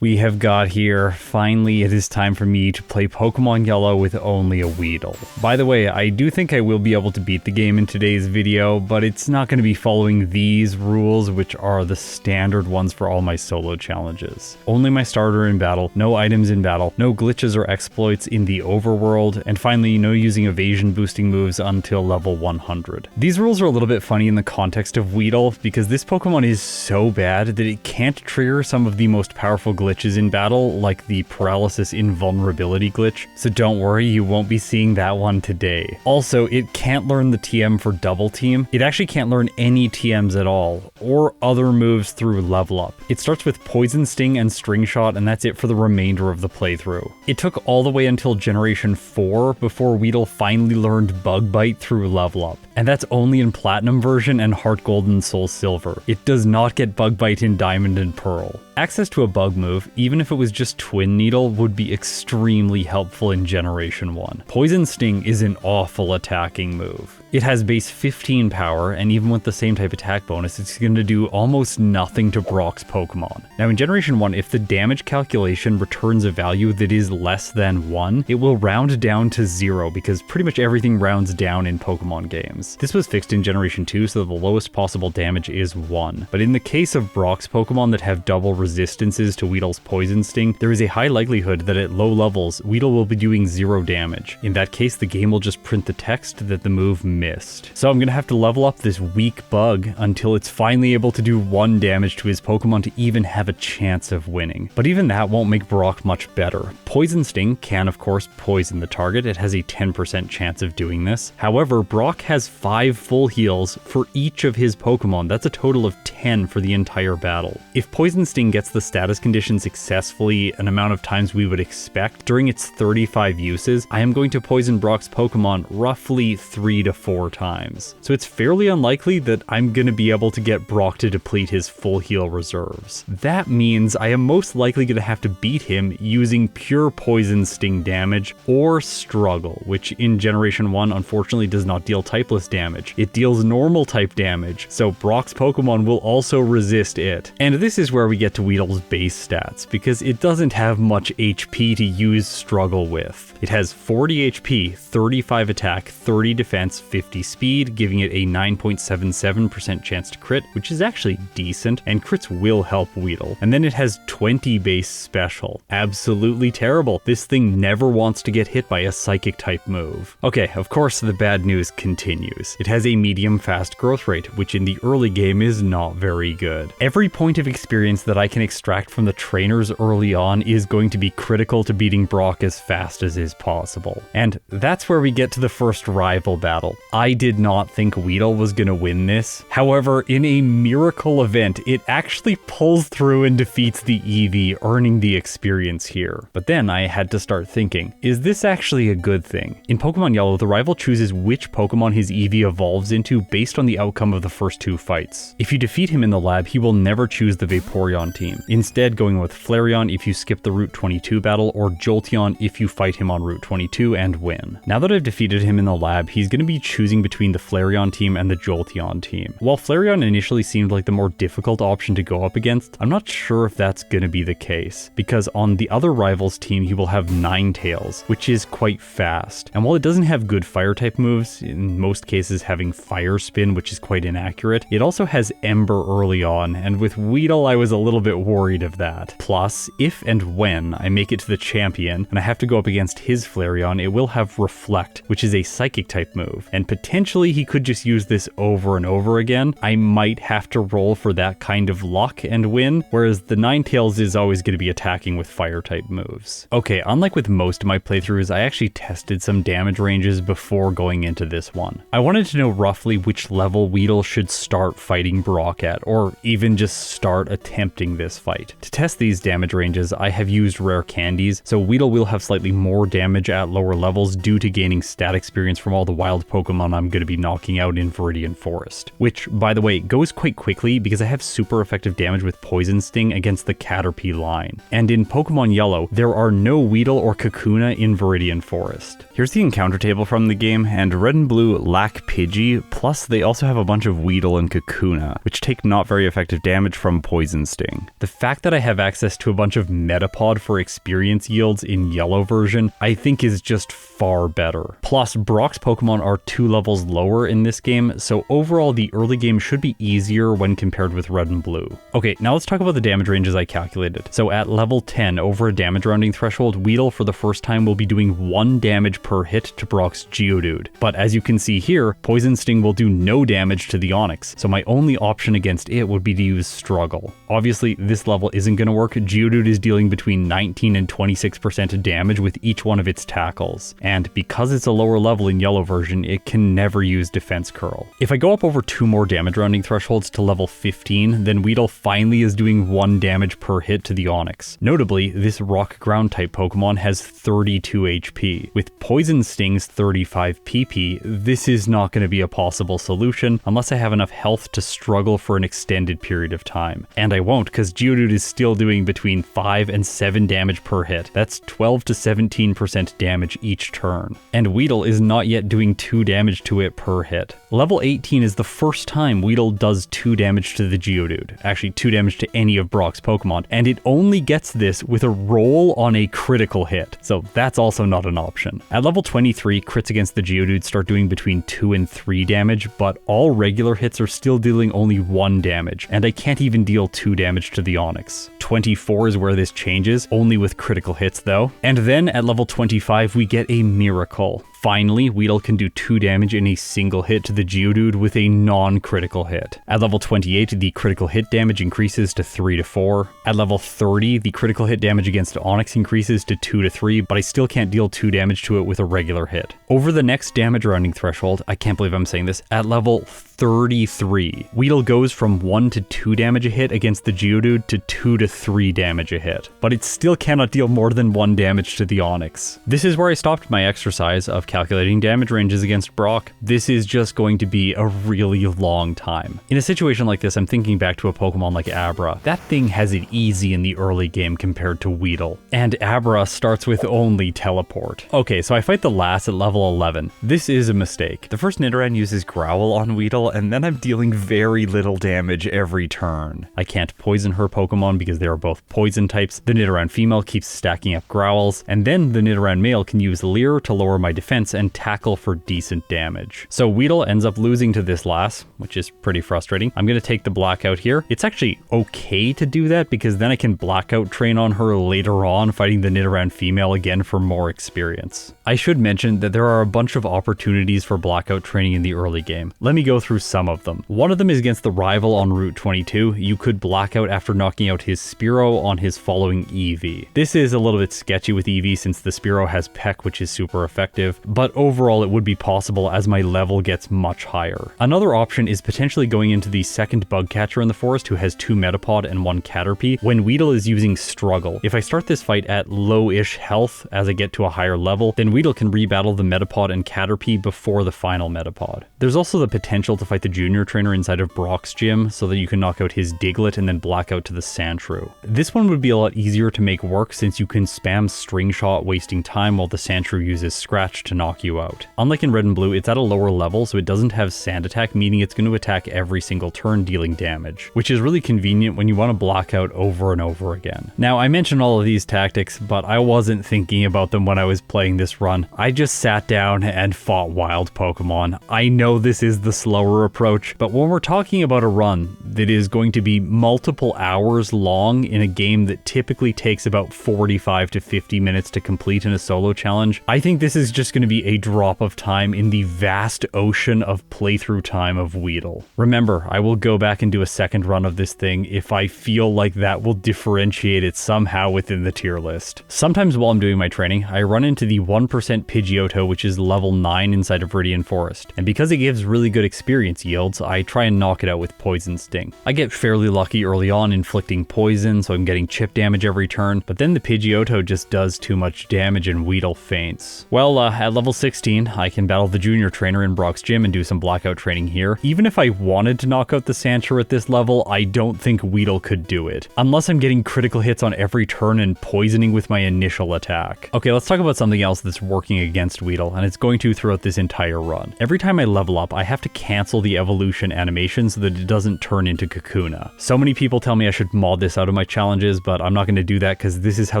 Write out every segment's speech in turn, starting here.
We have got here, finally it is time for me to play Pokemon Yellow with only a Weedle. By the way, I do think I will be able to beat the game in today's video, but it's not going to be following these rules, which are the standard ones for all my solo challenges. Only my starter in battle, no items in battle, no glitches or exploits in the overworld, and finally no using evasion boosting moves until level 100. These rules are a little bit funny in the context of Weedle, because this Pokemon is so bad that it can't trigger some of the most powerful glitches in battle, like the paralysis invulnerability glitch, so don't worry, you won't be seeing that one today. Also, it can't learn the TM for double team. It actually can't learn any TMs at all, or other moves through level up. It starts with Poison Sting and String Shot, and that's it for the remainder of the playthrough. It took all the way until Generation 4 before Weedle finally learned Bug Bite through level up, and that's only in Platinum version and Heart Gold and Soul Silver. It does not get Bug Bite in Diamond and Pearl. Access to a bug move, even if it was just Twin Needle, would be extremely helpful in Generation 1. Poison Sting is an awful attacking move. It has base 15 power, and even with the same type attack bonus, it's going to do almost nothing to Brock's Pokemon. Now in Generation 1, if the damage calculation returns a value that is less than 1, it will round down to 0, because pretty much everything rounds down in Pokemon games. This was fixed in Generation 2, so the lowest possible damage is 1. But in the case of Brock's Pokemon that have double resistances to Weedle's Poison Sting, there is a high likelihood that at low levels, Weedle will be doing 0 damage. In that case, the game will just print the text that the move missed. So I'm gonna have to level up this weak bug until it's finally able to do 1 damage to his Pokemon to even have a chance of winning. But even that won't make Brock much better. Poison Sting can of course poison the target. It has a 10% chance of doing this. However, Brock has 5 full heals for each of his Pokemon. That's a total of 10 for the entire battle. If Poison Sting gets the status condition successfully an amount of times we would expect during its 35 uses, I am going to poison Brock's Pokemon roughly 3 to 4 times. So it's fairly unlikely that I'm going to be able to get Brock to deplete his full heal reserves. That means I am most likely going to have to beat him using pure Poison Sting damage or Struggle, which in Generation 1 unfortunately does not deal typeless damage. It deals normal type damage, so Brock's Pokemon will also resist it. And this is where we get to Weedle's base stats, because it doesn't have much HP to use Struggle with. It has 40 HP, 35 attack, 30 defense, 50 speed, giving it a 9.77% chance to crit, which is actually decent, and crits will help Weedle. And then it has 20 base special. Absolutely terrible. This thing never wants to get hit by a psychic type move. Okay, of course the bad news continues. It has a medium fast growth rate, which in the early game is not very good. Every point of experience that I can extract from the trainers early on is going to be critical to beating Brock as fast as is possible. And that's where we get to the first rival battle. I did not think Weedle was gonna win this. However, in a miracle event, it actually pulls through and defeats the Eevee, earning the experience here. But then I had to start thinking, is this actually a good thing? In Pokemon Yellow, the rival chooses which Pokemon his Eevee evolves into based on the outcome of the first 2 fights. If you defeat him in the lab, he will never choose the Vaporeon team, instead going with Flareon if you skip the Route 22 battle, or Jolteon if you fight him on Route 22 and win. Now that I've defeated him in the lab, he's going to be choosing between the Flareon team and the Jolteon team. While Flareon initially seemed like the more difficult option to go up against, I'm not sure if that's going to be the case, because on the other rival's team he will have Ninetales, which is quite fast. And while it doesn't have good fire type moves, in most cases having Fire Spin, which is quite inaccurate, it also has Ember early on, and with Weedle I was a little bit worried of that. Plus, if and when I make it to the champion and I have to go up against his Flareon, it will have Reflect, which is a psychic type move, and potentially he could just use this over and over again. I might have to roll for that kind of luck and win, whereas the Ninetales is always going to be attacking with fire type moves. Okay, unlike with most of my playthroughs, I actually tested some damage ranges before going into this one. I wanted to know roughly which level Weedle should start fighting Brock at, or even just start attempting this fight. To test these damage ranges, I have used rare candies, so Weedle will have slightly more damage at lower levels due to gaining stat experience from all the wild Pokemon I'm going to be knocking out in Viridian Forest. Which, by the way, goes quite quickly because I have super effective damage with Poison Sting against the Caterpie line. And in Pokemon Yellow, there are are no Weedle or Kakuna in Viridian Forest. Here's the encounter table from the game, and red and blue lack Pidgey, plus they also have a bunch of Weedle and Kakuna, which take not very effective damage from Poison Sting. The fact that I have access to a bunch of Metapod for experience yields in yellow version, I think is just far better. Plus, Brock's Pokemon are 2 levels lower in this game, so overall the early game should be easier when compared with red and blue. Okay, now let's talk about the damage ranges I calculated. So at level 10, over a damage rounding threshold, Weedle for the first time will be doing 1 damage per hit to Brock's Geodude. But as you can see here, Poison Sting will do no damage to the Onix, so my only option against it would be to use Struggle. Obviously, this level isn't going to work. Geodude is dealing between 19 and 26% damage with each one of its tackles, and because it's a lower level in yellow version, it can never use Defense Curl. If I go up over 2 more damage rounding thresholds to level 15, then Weedle finally is doing 1 damage per hit to the Onix. Notably, this rock ground type Pokemon has 32 HP. With Poison Sting's 35 PP, this is not going to be a possible solution unless I have enough health to struggle for an extended period of time. And I won't, because Geodude is still doing between 5 and 7 damage per hit. That's 12 to 17% damage each turn. And Weedle is not yet doing 2 damage to it per hit. Level 18 is the first time Weedle does 2 damage to the Geodude. Actually, 2 damage to any of Brock's Pokemon, and it only gets this with a roll on a critical hit, so that's also not an option. At level 23, crits against the Geodude start doing between 2 and 3 damage, but all regular hits are still dealing only 1 damage, and I can't even deal 2 damage to the Onix. 24 is where this changes, only with critical hits though. And then at level 25, we get a miracle. Finally, Weedle can do 2 damage in a single hit to the Geodude with a non-critical hit. At level 28, the critical hit damage increases to 3 to 4. At level 30, the critical hit damage against Onix increases to 2 to 3, but I still can't deal 2 damage to it with a regular hit. Over the next damage rounding threshold, I can't believe I'm saying this, at level 33, Weedle goes from 1 to 2 damage a hit against the Geodude to 2 to 3 damage a hit, but it still cannot deal more than 1 damage to the Onix. This is where I stopped my exercise of calculating damage ranges against Brock. This is just going to be a really long time. In a situation like this, I'm thinking back to a Pokemon like Abra. That thing has it easy in the early game compared to Weedle, and Abra starts with only Teleport. Okay, so I fight the last at level 11. This is a mistake. The first Nidoran uses Growl on Weedle, and then I'm dealing very little damage every turn. I can't poison her Pokemon because they are both poison types. The Nidoran female keeps stacking up Growls, and then the Nidoran male can use Leer to lower my defense and tackle for decent damage. So Weedle ends up losing to this lass, which is pretty frustrating. I'm going to take the Blackout here. It's actually okay to do that because then I can Blackout train on her later on, fighting the Nidoran female again for more experience. I should mention that there are a bunch of opportunities for Blackout training in the early game. Let me go through some of them. One of them is against the rival on Route 22. You could Blackout after knocking out his Spearow on his following EV. This is a little bit sketchy with EV since the Spearow has Peck, which is super effective, but overall it would be possible as my level gets much higher. Another option is potentially going into the second bug catcher in the forest who has 2 Metapod and 1 Caterpie when Weedle is using Struggle. If I start this fight at low-ish health as I get to a higher level, then Weedle can rebattle the Metapod and Caterpie before the final Metapod. There's also the potential to fight the junior trainer inside of Brock's gym so that you can knock out his Diglett and then Blackout to the Sandshrew. This one would be a lot easier to make work since you can spam String Shot, wasting time while the Sandshrew uses Scratch to knock you out. Unlike in red and blue, it's at a lower level, so it doesn't have Sand Attack, meaning it's going to attack every single turn dealing damage, which is really convenient when you want to block out over and over again. Now, I mentioned all of these tactics, but I wasn't thinking about them when I was playing this run. I just sat down and fought wild Pokemon. I know this is the slower approach, but when we're talking about a run that is going to be multiple hours long in a game that typically takes about 45 to 50 minutes to complete in a solo challenge, I think this is just going to be a drop of time in the vast ocean of playthrough time of Weedle. Remember, I will go back and do a second run of this thing if I feel like that will differentiate it somehow within the tier list. Sometimes while I'm doing my training, I run into the 1% Pidgeotto, which is level 9 inside of Viridian Forest, and because it gives really good experience yields, I try and knock it out with Poison Sting. I get fairly lucky early on inflicting poison, so I'm getting chip damage every turn, but then the Pidgeotto just does too much damage and Weedle faints. Well, at level 16, I can battle the junior trainer in Brock's gym and do some blackout training here. Even if I wanted to knock out the Sandshrew at this level, I don't think Weedle could do it. Unless I'm getting critical hits on every turn and poisoning with my initial attack. Okay, let's talk about something else that's working against Weedle, and it's going to throughout this entire run. Every time I level up, I have to cancel the evolution animation so that it doesn't turn into Kakuna. So many people tell me I should mod this out of my challenges, but I'm not going to do that because this is how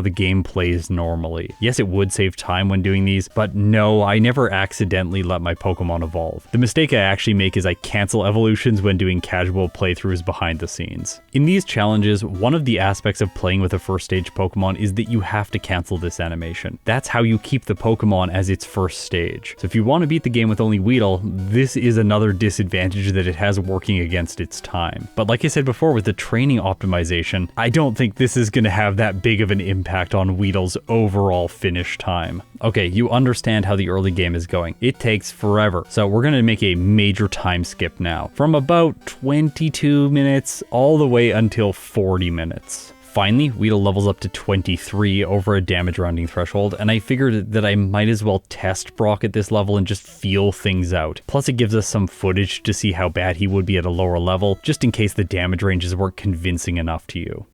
the game plays normally. Yes, it would save time when doing these, but no, I never accidentally let my Pokemon evolve. The mistake I actually make is I cancel evolutions when doing casual playthroughs behind the scenes. In these challenges, one of the aspects of playing with a first stage Pokemon is that you have to cancel this animation. That's how you keep the Pokemon as its first stage. So if you want to beat the game with only Weedle, this is another disadvantage that it has working against its time. But like I said before with the training optimization, I don't think this is going to have that big of an impact on Weedle's overall finish time. Okay, you understand how the early game is going. It takes forever. So we're going to make a major time skip now, from about 22 minutes all the way until 40 minutes. Finally, Weedle levels up to 23 over a damage rounding threshold, and I figured that I might as well test Brock at this level and just feel things out. Plus it gives us some footage to see how bad he would be at a lower level, just in case the damage ranges weren't convincing enough to you.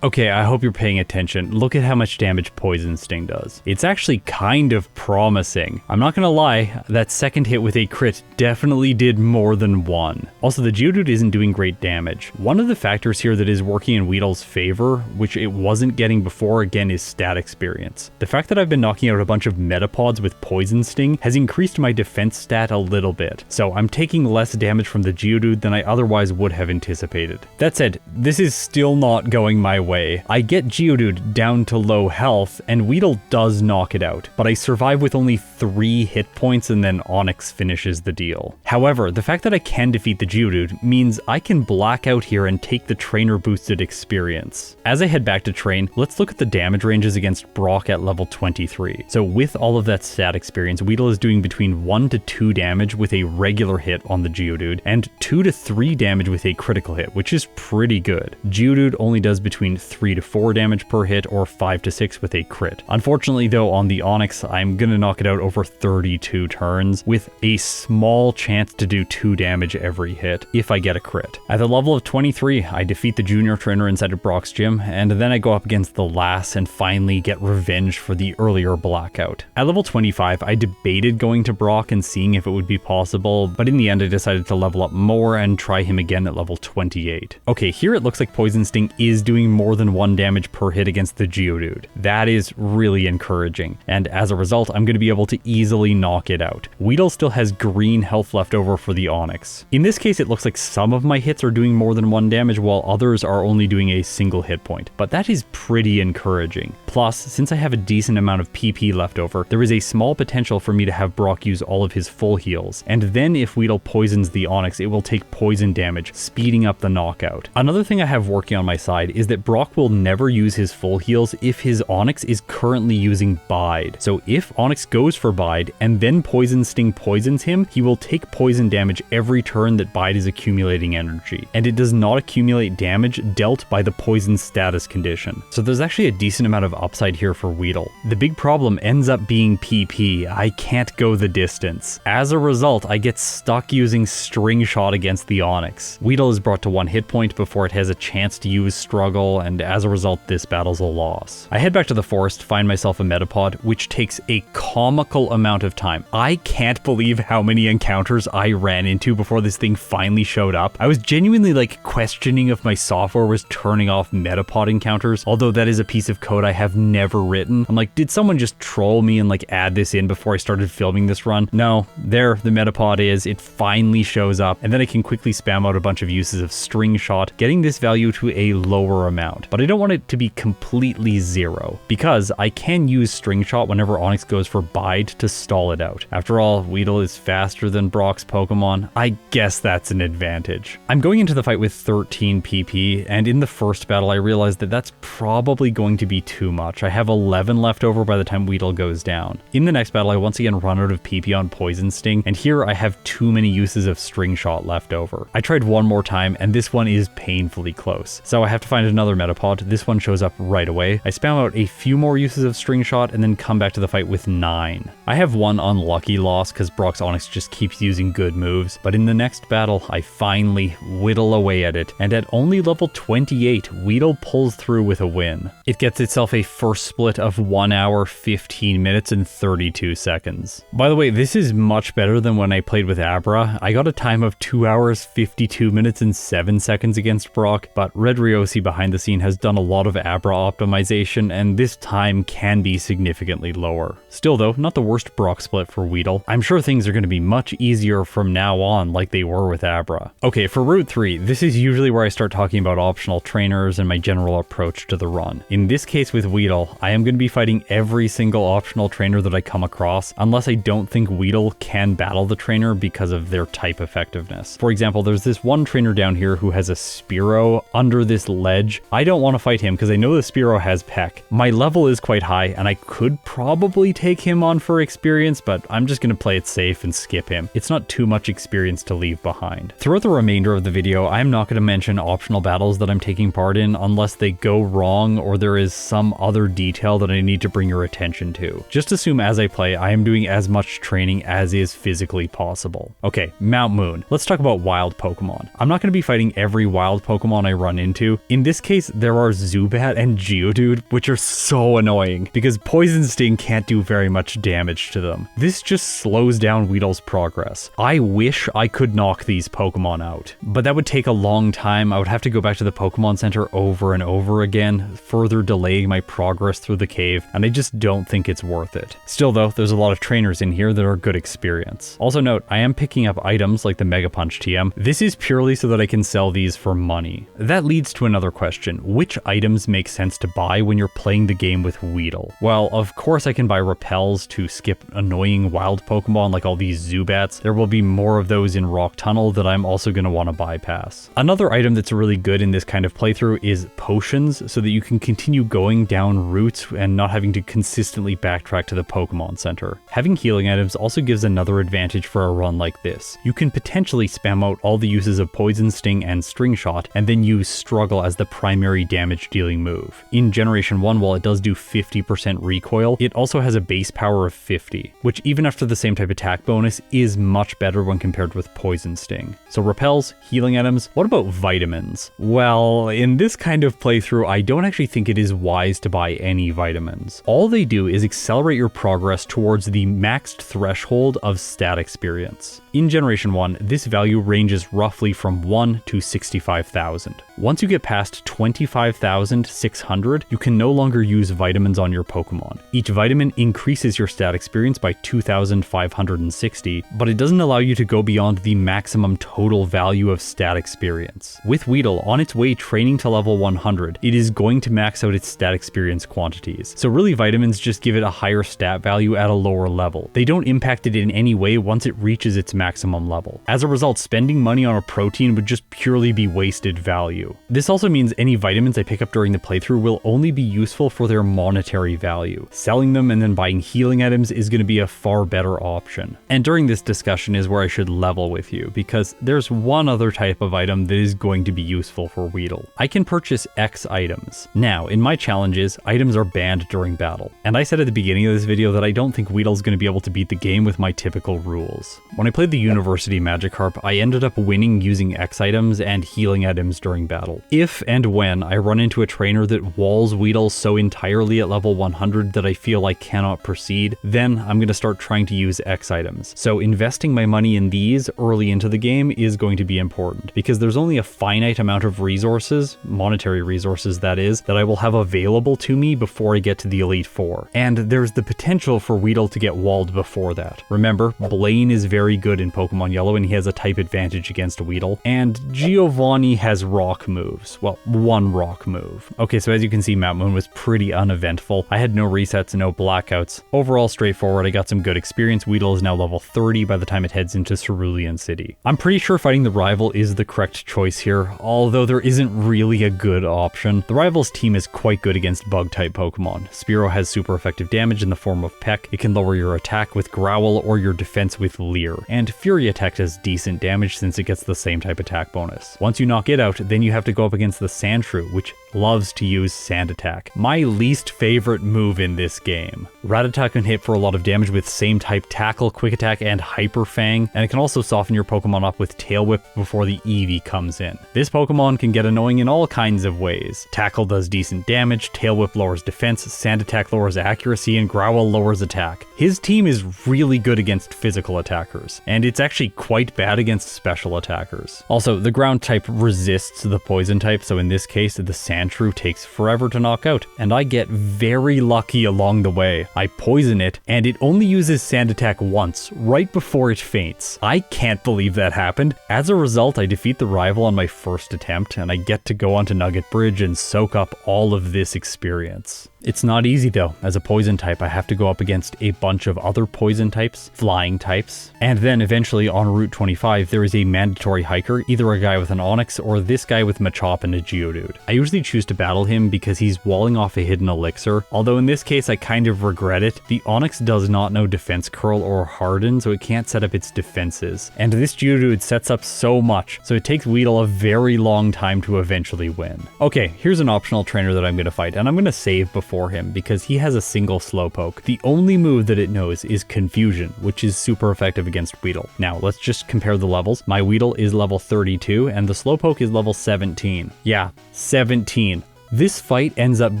Okay, I hope you're paying attention. Look at how much damage Poison Sting does. It's actually kind of promising. I'm not gonna lie, that second hit with a crit definitely did more than one. Also, the Geodude isn't doing great damage. One of the factors here that is working in Weedle's favor, which it wasn't getting before, again, is stat experience. The fact that I've been knocking out a bunch of Metapods with Poison Sting has increased my defense stat a little bit, so I'm taking less damage from the Geodude than I otherwise would have anticipated. That said, this is still not going my way. I get Geodude down to low health, and Weedle does knock it out, but I survive with only 3 hit points and then Onix finishes the deal. However, the fact that I can defeat the Geodude means I can black out here and take the trainer boosted experience. As I head back to train, let's look at the damage ranges against Brock at level 23. So with all of that stat experience, Weedle is doing between 1 to 2 damage with a regular hit on the Geodude, and 2 to 3 damage with a critical hit, which is pretty good. Geodude only does between 3 to 4 damage per hit or 5 to 6 with a crit. Unfortunately though, on the Onix, I'm gonna knock it out over 32 turns with a small chance to do 2 damage every hit if I get a crit. At the level of 23, I defeat the junior trainer inside of Brock's gym, and then I go up against the Lass and finally get revenge for the earlier blackout. At level 25, I debated going to Brock and seeing if it would be possible, but in the end I decided to level up more and try him again at level 28. Okay, here it looks like Poison Sting is doing more than 1 damage per hit against the Geodude. That is really encouraging, and as a result, I'm going to be able to easily knock it out. Weedle still has green health left over for the Onix. In this case, it looks like some of my hits are doing more than 1 damage while others are only doing a single hit point, but that is pretty encouraging. Plus, since I have a decent amount of PP left over, there is a small potential for me to have Brock use all of his full heals, and then if Weedle poisons the Onix, it will take poison damage, speeding up the knockout. Another thing I have working on my side is that Brock will never use his full heals if his Onix is currently using Bide. So if Onix goes for Bide and then Poison Sting poisons him, he will take poison damage every turn that Bide is accumulating energy, and it does not accumulate damage dealt by the poison status condition. So there's actually a decent amount of upside here for Weedle. The big problem ends up being PP. I can't go the distance. As a result, I get stuck using String Shot against the Onix. Weedle is brought to 1 hit point before it has a chance to use Struggle, and as a result, this battle's a loss. I head back to the forest, find myself a Metapod, which takes a comical amount of time. I can't believe how many encounters I ran into before this thing finally showed up. I was genuinely like questioning if my software was turning off Metapod encounters, although that is a piece of code I have never written. I'm like, did someone just troll me and like add this in before I started filming this run? No, there the Metapod is. It finally shows up, and then I can quickly spam out a bunch of uses of String Shot, getting this value to a lower amount. But I don't want it to be completely 0, because I can use String Shot whenever Onix goes for Bide to stall it out. After all, Weedle is faster than Brock's Pokemon. I guess that's an advantage. I'm going into the fight with 13 PP, and in the first battle I realized that that's probably going to be too much. I have 11 left over by the time Weedle goes down. In the next battle, I once again run out of PP on Poison Sting, and here I have too many uses of String Shot left over. I tried one more time, and this one is painfully close, so I have to find another Metapod, this one shows up right away. I spam out a few more uses of String Shot and then come back to the fight with 9. I have one unlucky loss because Brock's Onyx just keeps using good moves, but in the next battle, I finally whittle away at it, and at only level 28, Weedle pulls through with a win. It gets itself a first split of 1 hour, 15 minutes, and 32 seconds. By the way, this is much better than when I played with Abra. I got a time of 2 hours, 52 minutes, and 7 seconds against Brock, but Red Ryosi behind the scene has done a lot of Abra optimization, and this time can be significantly lower. Still though, not the worst Brock split for Weedle. I'm sure things are going to be much easier from now on like they were with Abra. Okay, for Route 3, this is usually where I start talking about optional trainers and my general approach to the run. In this case with Weedle, I am going to be fighting every single optional trainer that I come across, unless I don't think Weedle can battle the trainer because of their type effectiveness. For example, there's this one trainer down here who has a Spearow under this ledge. I don't want to fight him because I know the Spearow has Peck. My level is quite high and I could probably take him on for experience, but I'm just going to play it safe and skip him. It's not too much experience to leave behind. Throughout the remainder of the video, I'm not going to mention optional battles that I'm taking part in unless they go wrong or there is some other detail that I need to bring your attention to. Just assume as I play, I am doing as much training as is physically possible. Okay, Mount Moon. Let's talk about wild Pokemon. I'm not going to be fighting every wild Pokemon I run into. In this case, there are Zubat and Geodude, which are so annoying because Poison Sting can't do very much damage to them. This just slows down Weedle's progress. I wish I could knock these Pokemon out, but that would take a long time. I would have to go back to the Pokemon Center over and over again, further delaying my progress through the cave, and I just don't think it's worth it. Still though, there's a lot of trainers in here that are good experience. Also note, I am picking up items like the Mega Punch TM. This is purely so that I can sell these for money. That leads to another question. Which items make sense to buy when you're playing the game with Weedle? Well, of course I can buy repels to skip annoying wild Pokemon like all these Zubats. There will be more of those in Rock Tunnel that I'm also going to want to bypass. Another item that's really good in this kind of playthrough is potions, so that you can continue going down routes and not having to consistently backtrack to the Pokemon Center. Having healing items also gives another advantage for a run like this. You can potentially spam out all the uses of Poison Sting and String Shot, and then use Struggle as the primary damage dealing move. In Generation 1, while it does do 50% recoil, it also has a base power of 50, which even after the same type attack bonus is much better when compared with Poison Sting. So repels, healing items, what about vitamins? Well, in this kind of playthrough, I don't actually think it is wise to buy any vitamins. All they do is accelerate your progress towards the maxed threshold of stat experience. In Generation 1, this value ranges roughly from 1 to 65,000. Once you get past 25,600, you can no longer use vitamins on your Pokemon. Each vitamin increases your stat experience by 2,560, but it doesn't allow you to go beyond the maximum total value of stat experience. With Weedle, on its way training to level 100, it is going to max out its stat experience quantities. So really, vitamins just give it a higher stat value at a lower level. They don't impact it in any way once it reaches its maximum level. As a result, spending money on a protein would just purely be wasted value. This also means any vitamins I pick up during the playthrough will only be useful for their monetary value. Selling them and then buying healing items is going to be a far better option. And during this discussion is where I should level with you, because there's one other type of item that is going to be useful for Weedle. I can purchase X items. Now, in my challenges, items are banned during battle. And I said at the beginning of this video that I don't think Weedle's going to be able to beat the game with my typical rules. When I played the University Magikarp, I ended up winning using X items and healing items during battle. If and when I run into a trainer that walls Weedle so entirely at level 100 that I feel I cannot proceed, then I'm going to start trying to use X items. So investing my money in these early into the game is going to be important, because there's only a finite amount of resources, monetary resources that is, that I will have available to me before I get to the Elite Four. And there's the potential for Weedle to get walled before that. Remember, Blaine is very good in Pokemon Yellow and he has a type advantage against Weedle, and Giovanni has rock moves. Well, one rock move. Okay, so as you can see, Mount Moon was pretty uneventful. I had no resets, no blackouts. Overall straightforward, I got some good experience. Weedle is now level 30 by the time it heads into Cerulean City. I'm pretty sure fighting the rival is the correct choice here, although there isn't really a good option. The rival's team is quite good against bug-type Pokemon. Spearow has super effective damage in the form of Peck. It can lower your attack with Growl or your defense with Leer. And Fury Attack does decent damage since it gets the same type attack bonus. Once you knock it out, then you have to go up against the Sandshrew Sandshrew, which loves to use Sand Attack. My least favorite move in this game. Rattata can hit for a lot of damage with same type Tackle, Quick Attack, and Hyper Fang, and it can also soften your Pokemon up with Tail Whip before the Eevee comes in. This Pokemon can get annoying in all kinds of ways. Tackle does decent damage, Tail Whip lowers defense, Sand Attack lowers accuracy, and Growl lowers attack. His team is really good against physical attackers, and it's actually quite bad against special attackers. Also, the ground type resists the poison type, so in this case, the Sandshrew takes forever to knock out, and I get very lucky along the way. I poison it, and it only uses Sand Attack once, right before it faints. I can't believe that happened. As a result, I defeat the rival on my first attempt, and I get to go onto Nugget Bridge and soak up all of this experience. It's not easy though. As a poison type, I have to go up against a bunch of other poison types, flying types, and then eventually on Route 25 there is a mandatory hiker, either a guy with an Onix or this guy with Machop and a Geodude. I usually choose to battle him because he's walling off a hidden elixir, although in this case I kind of regret it. The Onix does not know Defense Curl or Harden, so it can't set up its defenses, and this Geodude sets up so much, so it takes Weedle a very long time to eventually win. Okay, here's an optional trainer that I'm going to fight, and I'm going to save before him because he has a single Slowpoke. The only move that it knows is Confusion, which is super effective against Weedle. Now, let's just compare the levels. My Weedle is level 32 and the Slowpoke is level 17. Yeah, 17. This fight ends up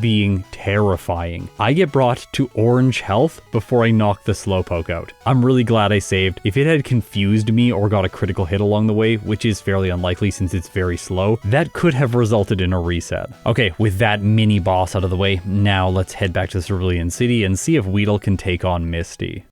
being terrifying. I get brought to orange health before I knock the Slowpoke out. I'm really glad I saved. If it had confused me or got a critical hit along the way, which is fairly unlikely since it's very slow, that could have resulted in a reset. Okay, with that mini boss out of the way, now let's head back to Cerulean City and see if Weedle can take on Misty.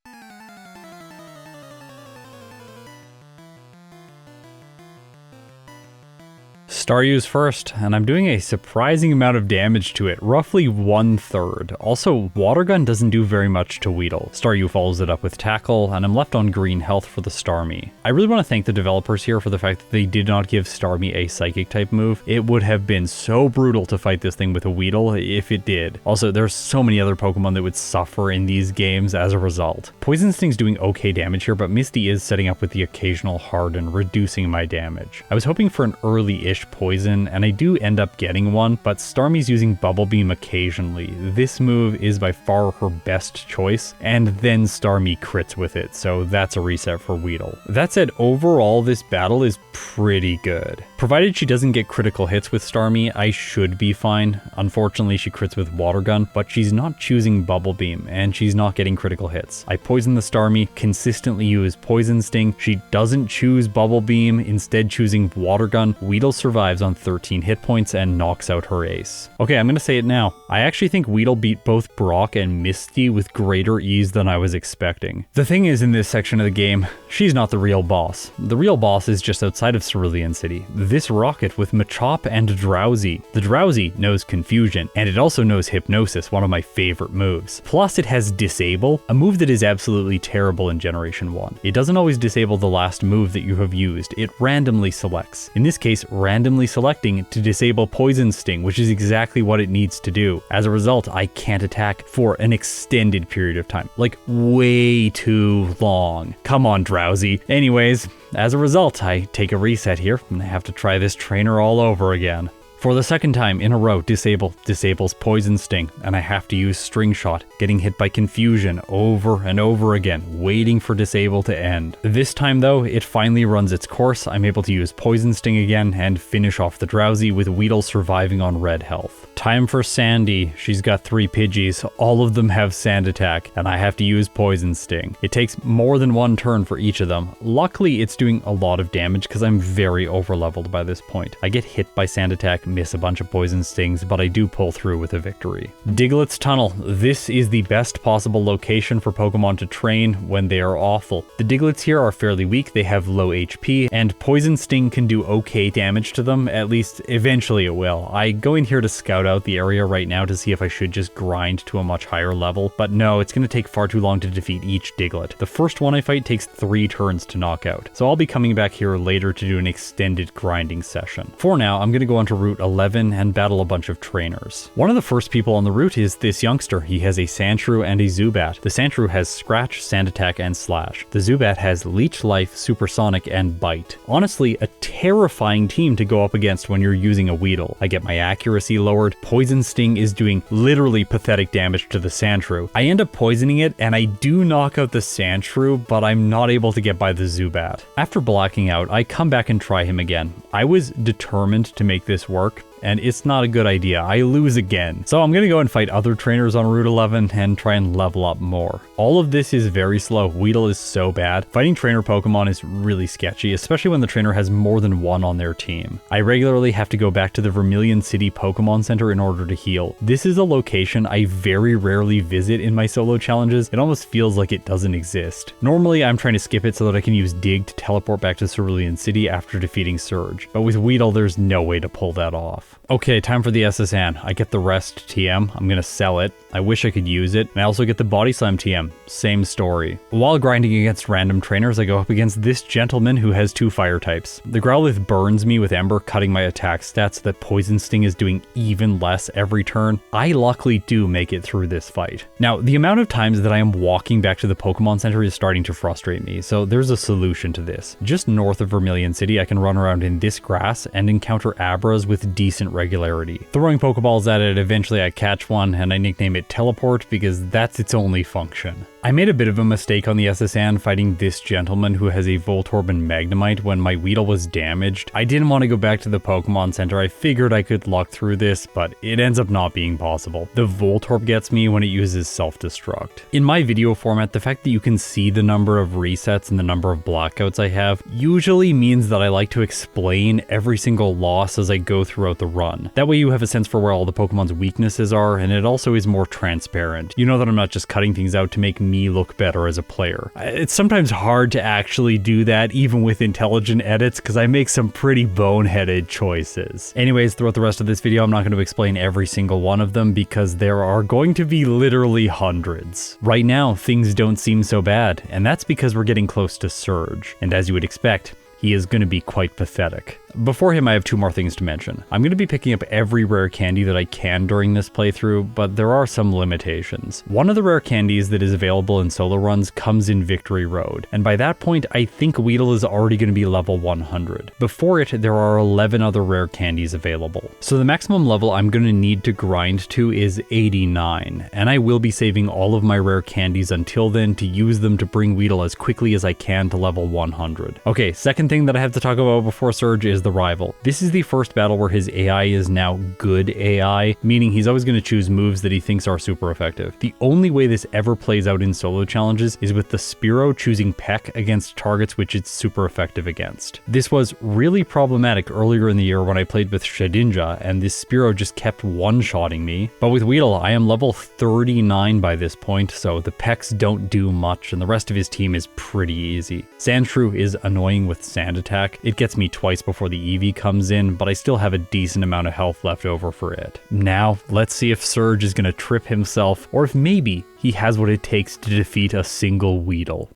Staryu's first, and I'm doing a surprising amount of damage to it, roughly 1/3. Also, Water Gun doesn't do very much to Weedle. Staryu follows it up with Tackle, and I'm left on green health for the Starmie. I really want to thank the developers here for the fact that they did not give Starmie a Psychic type move. It would have been so brutal to fight this thing with a Weedle if it did. Also, there's so many other Pokemon that would suffer in these games as a result. Poison Sting's doing okay damage here, but Misty is setting up with the occasional Harden, reducing my damage. I was hoping for an early-ish poison, and I do end up getting one, but Starmie's using Bubble Beam occasionally. This move is by far her best choice, and then Starmie crits with it, so that's a reset for Weedle. That said, overall this battle is pretty good. Provided she doesn't get critical hits with Starmie, I should be fine. Unfortunately, she crits with Water Gun, but she's not choosing Bubble Beam, and she's not getting critical hits. I poison the Starmie, consistently use Poison Sting. She doesn't choose Bubble Beam, instead choosing Water Gun. Weedle survives on 13 hit points and knocks out her ace. Okay, I'm gonna say it now. I actually think Weedle beat both Brock and Misty with greater ease than I was expecting. The thing is, in this section of the game, she's not the real boss. The real boss is just outside of Cerulean City. This rocket with Machop and Drowsy. The Drowsy knows Confusion, and it also knows Hypnosis, one of my favorite moves. Plus it has Disable, a move that is absolutely terrible in Generation 1. It doesn't always disable the last move that you have used, it randomly selects. In this case, randomly selecting to disable Poison Sting, which is exactly what it needs to do. As a result, I can't attack for an extended period of time, like way too long. Come on, Drowsy. Anyways, as a result, I take a reset here, and I have to try this trainer all over again. For the second time in a row, disables Poison Sting, and I have to use String Shot, getting hit by Confusion over and over again, waiting for Disable to end. This time though, it finally runs its course. I'm able to use Poison Sting again and finish off the Drowsy with Weedle surviving on red health. Time for Sandy. She's got 3 Pidgeys, all of them have Sand Attack, and I have to use Poison Sting. It takes more than one turn for each of them. Luckily, it's doing a lot of damage because I'm very overleveled by this point. I get hit by Sand Attack, miss a bunch of Poison Stings, but I do pull through with a victory. Diglett's Tunnel. This is the best possible location for Pokemon to train when they are awful. The Digletts here are fairly weak, they have low HP, and Poison Sting can do okay damage to them, at least eventually it will. I go in here to scout out the area right now to see if I should just grind to a much higher level, but no, it's going to take far too long to defeat each Diglett. The first one I fight takes 3 turns to knock out, so I'll be coming back here later to do an extended grinding session. For now, I'm going to go onto Route 11 and battle a bunch of trainers. One of the first people on the route is this youngster. He has a Sandshrew and a Zubat. The Sandshrew has Scratch, Sand Attack, and Slash. The Zubat has Leech Life, Supersonic, and Bite. Honestly, a terrifying team to go up against when you're using a Weedle. I get my accuracy lowered. Poison Sting is doing literally pathetic damage to the Sandshrew. I end up poisoning it, and I do knock out the Sandshrew, but I'm not able to get by the Zubat. After blacking out, I come back and try him again. I was determined to make this work, and it's not a good idea. I lose again. So I'm gonna go and fight other trainers on Route 11 and try and level up more. All of this is very slow. Weedle is so bad. Fighting trainer Pokemon is really sketchy, especially when the trainer has more than one on their team. I regularly have to go back to the Vermilion City Pokemon Center in order to heal. This is a location I very rarely visit in my solo challenges. It almost feels like it doesn't exist. Normally I'm trying to skip it so that I can use Dig to teleport back to Cerulean City after defeating Surge, but with Weedle there's no way to pull that off. Okay, time for the SSN. I get the Rest TM. I'm gonna sell it. I wish I could use it. And I also get the Body Slam TM. Same story. While grinding against random trainers, I go up against this gentleman who has 2 fire types. The Growlithe burns me with Ember, cutting my attack stats so that Poison Sting is doing even less every turn. I luckily do make it through this fight. Now, the amount of times that I am walking back to the Pokemon Center is starting to frustrate me, so there's a solution to this. Just north of Vermilion City, I can run around in this grass and encounter Abras with decent regularity. Throwing Pokeballs at it, eventually I catch one and I nickname it Teleport because that's its only function. I made a bit of a mistake on the SSN fighting this gentleman who has a Voltorb and Magnemite when my Weedle was damaged. I didn't want to go back to the Pokemon Center. I figured I could luck through this, but it ends up not being possible. The Voltorb gets me when it uses self-destruct. In my video format, the fact that you can see the number of resets and the number of blackouts I have usually means that I like to explain every single loss as I go throughout the run. That way you have a sense for where all the Pokemon's weaknesses are, and it also is more transparent. You know that I'm not just cutting things out to make me look better as a player. It's sometimes hard to actually do that even with intelligent edits because I make some pretty boneheaded choices. Anyways, throughout the rest of this video I'm not going to explain every single one of them because there are going to be literally hundreds. Right now things don't seem so bad, and that's because we're getting close to Surge, and as you would expect, he is going to be quite pathetic. Before him, I have 2 more things to mention. I'm going to be picking up every rare candy that I can during this playthrough, but there are some limitations. One of the rare candies that is available in solo runs comes in Victory Road, and by that point, I think Weedle is already going to be level 100. Before it, there are 11 other rare candies available. So the maximum level I'm going to need to grind to is 89, and I will be saving all of my rare candies until then to use them to bring Weedle as quickly as I can to level 100. Okay, second thing that I have to talk about before Surge is the rival. This is the first battle where his AI is now good AI, meaning he's always going to choose moves that he thinks are super effective. The only way this ever plays out in solo challenges is with the Spearow choosing Peck against targets which it's super effective against. This was really problematic earlier in the year when I played with Shedinja, and this Spearow just kept one-shotting me. But with Weedle, I am level 39 by this point, so the Pecks don't do much, and the rest of his team is pretty easy. Sandshrew is annoying with Sand Attack. It gets me twice before the Eevee comes in, but I still have a decent amount of health left over for it. Now, let's see if Surge is going to trip himself, or if maybe he has what it takes to defeat a single Weedle.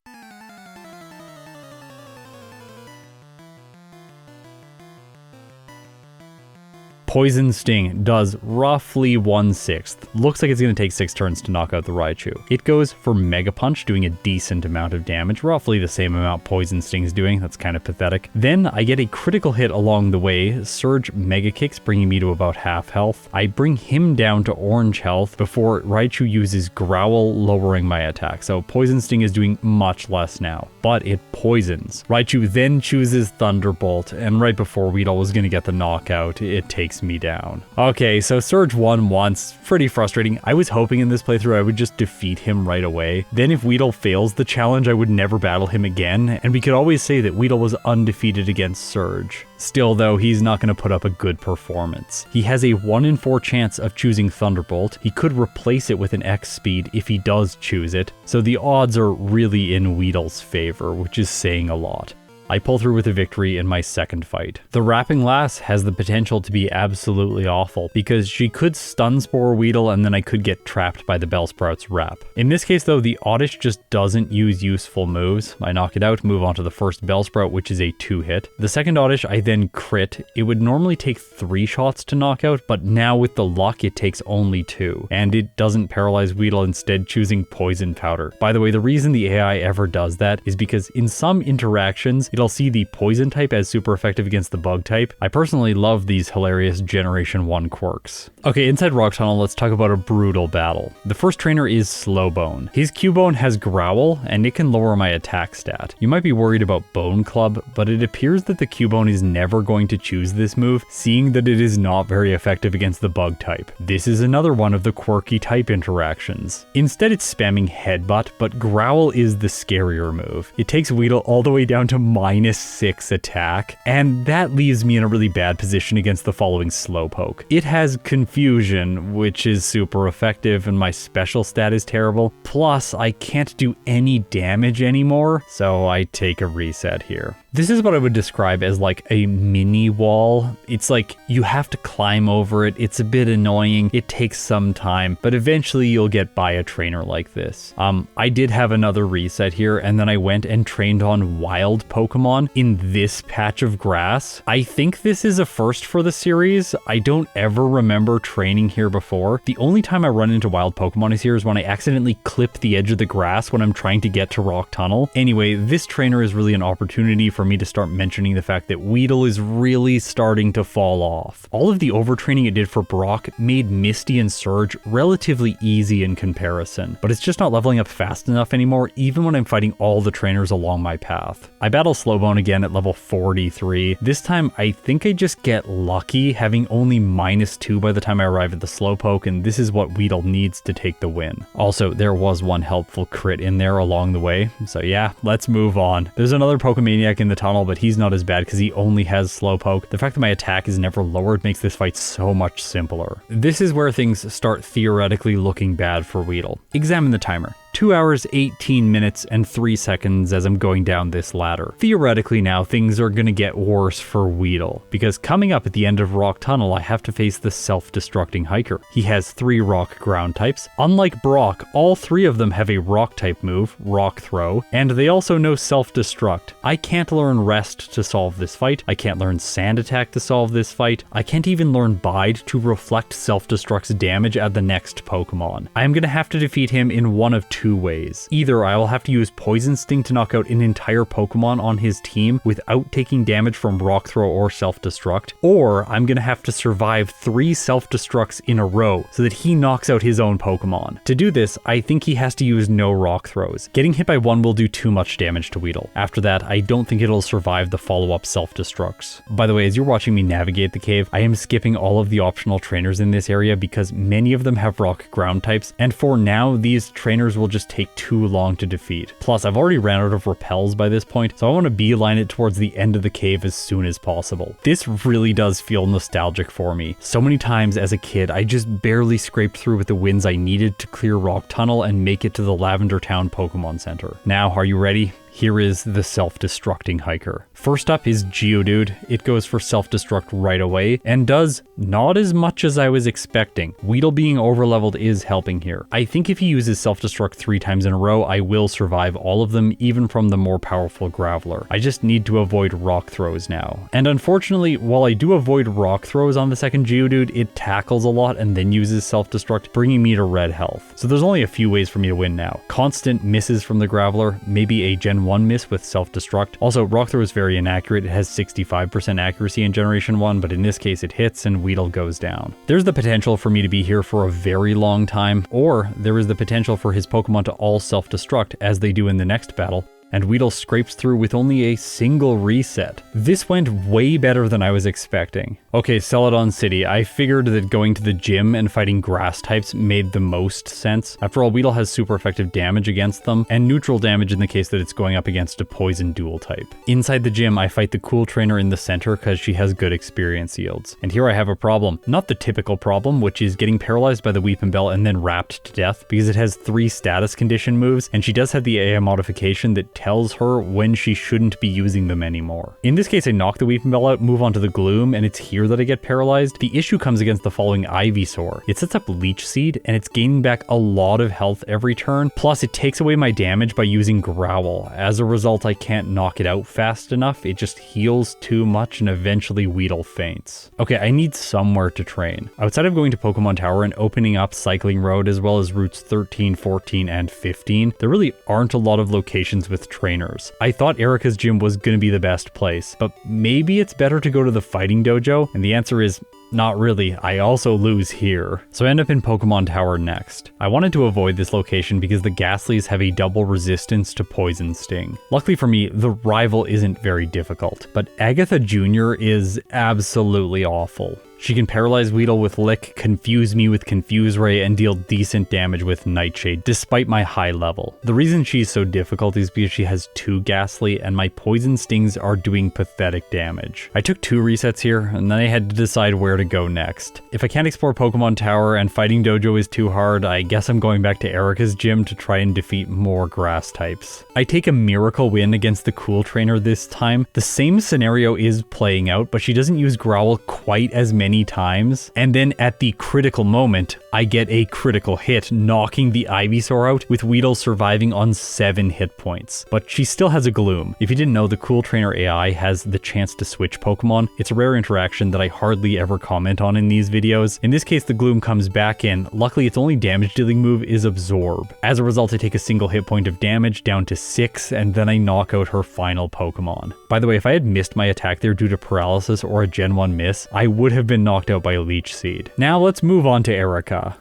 Poison Sting does roughly 1/6. Looks like it's going to take 6 turns to knock out the Raichu. It goes for Mega Punch, doing a decent amount of damage, roughly the same amount Poison Sting's doing. That's kind of pathetic. Then I get a critical hit along the way, Surge Mega Kicks, bringing me to about half health. I bring him down to orange health before Raichu uses Growl, lowering my attack. So Poison Sting is doing much less now, but it poisons. Raichu then chooses Thunderbolt, and right before Weedle was going to get the knockout, it takes me down. Okay, so Surge won once. Pretty frustrating. I was hoping in this playthrough I would just defeat him right away. Then if Weedle fails the challenge, I would never battle him again, and we could always say that Weedle was undefeated against Surge. Still though, he's not going to put up a good performance. He has a 1 in 4 chance of choosing Thunderbolt. He could replace it with an X speed if he does choose it, so the odds are really in Weedle's favor, which is saying a lot. I pull through with a victory in my second fight. The Wrapping Lass has the potential to be absolutely awful, because she could stun Spore Weedle and then I could get trapped by the Bellsprout's Wrap. In this case though, the Oddish just doesn't use useful moves. I knock it out, move on to the first Bellsprout, which is a 2-hit. The second Oddish I then crit. It would normally take 3 shots to knock out, but now with the luck it takes only 2. And it doesn't paralyze Weedle, instead choosing Poison Powder. By the way, the reason the AI ever does that is because in some interactions, it'll see the Poison type as super effective against the Bug type. I personally love these hilarious Generation 1 quirks. Okay, inside Rock Tunnel, let's talk about a brutal battle. The first trainer is Slowbone. His Cubone has Growl, and it can lower my attack stat. You might be worried about Bone Club, but it appears that the Cubone is never going to choose this move, seeing that it is not very effective against the Bug type. This is another one of the quirky type interactions. Instead, it's spamming Headbutt, but Growl is the scarier move. It takes Weedle all the way down to -6 attack, and that leaves me in a really bad position against the following Slowpoke. It has Confusion, which is super effective, and my special stat is terrible. Plus, I can't do any damage anymore, so I take a reset here. This is what I would describe as like a mini wall. It's like you have to climb over it. It's a bit annoying. It takes some time, but eventually you'll get by a trainer like this. I did have another reset here, and then I went and trained on wild Pokemon in this patch of grass. I think this is a first for the series. I don't ever remember training here before. The only time I run into wild Pokemon is here is when I accidentally clip the edge of the grass when I'm trying to get to Rock Tunnel. Anyway, this trainer is really an opportunity for me to start mentioning the fact that Weedle is really starting to fall off. All of the overtraining it did for Brock made Misty and Surge relatively easy in comparison, but it's just not leveling up fast enough anymore, even when I'm fighting all the trainers along my path. I battle Slowbone again at level 43. This time I think I just get lucky, having only -2 by the time I arrive at the Slowpoke, and this is what Weedle needs to take the win. Also, there was one helpful crit in there along the way, so yeah, let's move on. There's another Pokemaniac in the tunnel, but he's not as bad because he only has Slowpoke. The fact that my attack is never lowered makes this fight so much simpler. This is where things start theoretically looking bad for Weedle. Examine the timer. 2 hours, 18 minutes, and 3 seconds as I'm going down this ladder. Theoretically now, things are gonna get worse for Weedle, because coming up at the end of Rock Tunnel, I have to face the self-destructing hiker. He has 3 rock ground types. Unlike Brock, all 3 of them have a rock type move, Rock Throw, and they also know self-destruct. I can't learn Rest to solve this fight. I can't learn Sand Attack to solve this fight. I can't even learn Bide to reflect self-destruct's damage at the next Pokemon. I am gonna have to defeat him in one of 2 ways. Either I will have to use Poison Sting to knock out an entire Pokemon on his team without taking damage from Rock Throw or Self-Destruct, or I'm gonna have to survive 3 Self-Destructs in a row so that he knocks out his own Pokemon. To do this, I think he has to use no Rock Throws. Getting hit by one will do too much damage to Weedle. After that, I don't think it'll survive the follow-up Self-Destructs. By the way, as you're watching me navigate the cave, I am skipping all of the optional trainers in this area because many of them have rock ground types, and for now, these trainers will just take too long to defeat. Plus, I've already ran out of repels by this point, so I want to beeline it towards the end of the cave as soon as possible. This really does feel nostalgic for me. So many times as a kid, I just barely scraped through with the wins I needed to clear Rock Tunnel and make it to the Lavender Town Pokemon Center. Now, are you ready? Here is the self-destructing hiker. First up is Geodude. It goes for self-destruct right away and does not as much as I was expecting. Weedle being overleveled is helping here. I think if he uses self-destruct 3 times in a row, I will survive all of them, even from the more powerful Graveler. I just need to avoid rock throws now. And unfortunately, while I do avoid rock throws on the second Geodude, it tackles a lot and then uses self-destruct, bringing me to red health. So there's only a few ways for me to win now. Constant misses from the Graveler, maybe a Gen 1 miss with self-destruct. Also, Rock Throw is very inaccurate. It has 65% accuracy in Generation 1, but in this case it hits and Weedle goes down. There's the potential for me to be here for a very long time, or there is the potential for his Pokemon to all self-destruct as they do in the next battle, and Weedle scrapes through with only a single reset. This went way better than I was expecting. Okay, Celadon City. I figured that going to the gym and fighting grass types made the most sense. After all, Weedle has super effective damage against them, and neutral damage in the case that it's going up against a poison dual type. Inside the gym, I fight the cool trainer in the center because she has good experience yields. And here I have a problem. Not the typical problem, which is getting paralyzed by the Weepin' Bell and then wrapped to death, because it has 3 status condition moves, and she does have the AI modification that tells her when she shouldn't be using them anymore. In this case, I knock the Weepinbell out, move on to the Gloom, and it's here that I get paralyzed. The issue comes against the following Ivysaur. It sets up Leech Seed, and it's gaining back a lot of health every turn, plus it takes away my damage by using Growl. As a result, I can't knock it out fast enough, it just heals too much and eventually Weedle faints. Okay, I need somewhere to train. Outside of going to Pokémon Tower and opening up Cycling Road as well as routes 13, 14, and 15, there really aren't a lot of locations with trainers. I thought Erika's gym was gonna be the best place, but maybe it's better to go to the Fighting Dojo, and the answer is not really. I also lose here. So I end up in Pokémon Tower next. I wanted to avoid this location because the Ghastlies have a double resistance to Poison Sting. Luckily for me, the rival isn't very difficult, but Agatha Jr. is absolutely awful. She can paralyze Weedle with Lick, confuse me with Confuse Ray, and deal decent damage with Nightshade, despite my high level. The reason she's so difficult is because she has 2 Ghastly, and my Poison Stings are doing pathetic damage. I took 2 resets here, and then I had to decide where to go next. If I can't explore Pokemon Tower and Fighting Dojo is too hard, I guess I'm going back to Erika's gym to try and defeat more grass types. I take a miracle win against the Cool Trainer this time. The same scenario is playing out, but she doesn't use Growl quite as many times, and then at the critical moment, I get a critical hit, knocking the Ivysaur out, with Weedle surviving on 7 hit points. But she still has a Gloom. If you didn't know, the Cool Trainer AI has the chance to switch Pokemon. It's a rare interaction that I hardly ever comment on in these videos. In this case, the Gloom comes back in. Luckily, its only damage dealing move is Absorb. As a result, I take a single hit point of damage down to 6, and then I knock out her final Pokemon. By the way, if I had missed my attack there due to paralysis or a Gen 1 miss, I would have been knocked out by a Leech Seed. Now let's move on to Erika.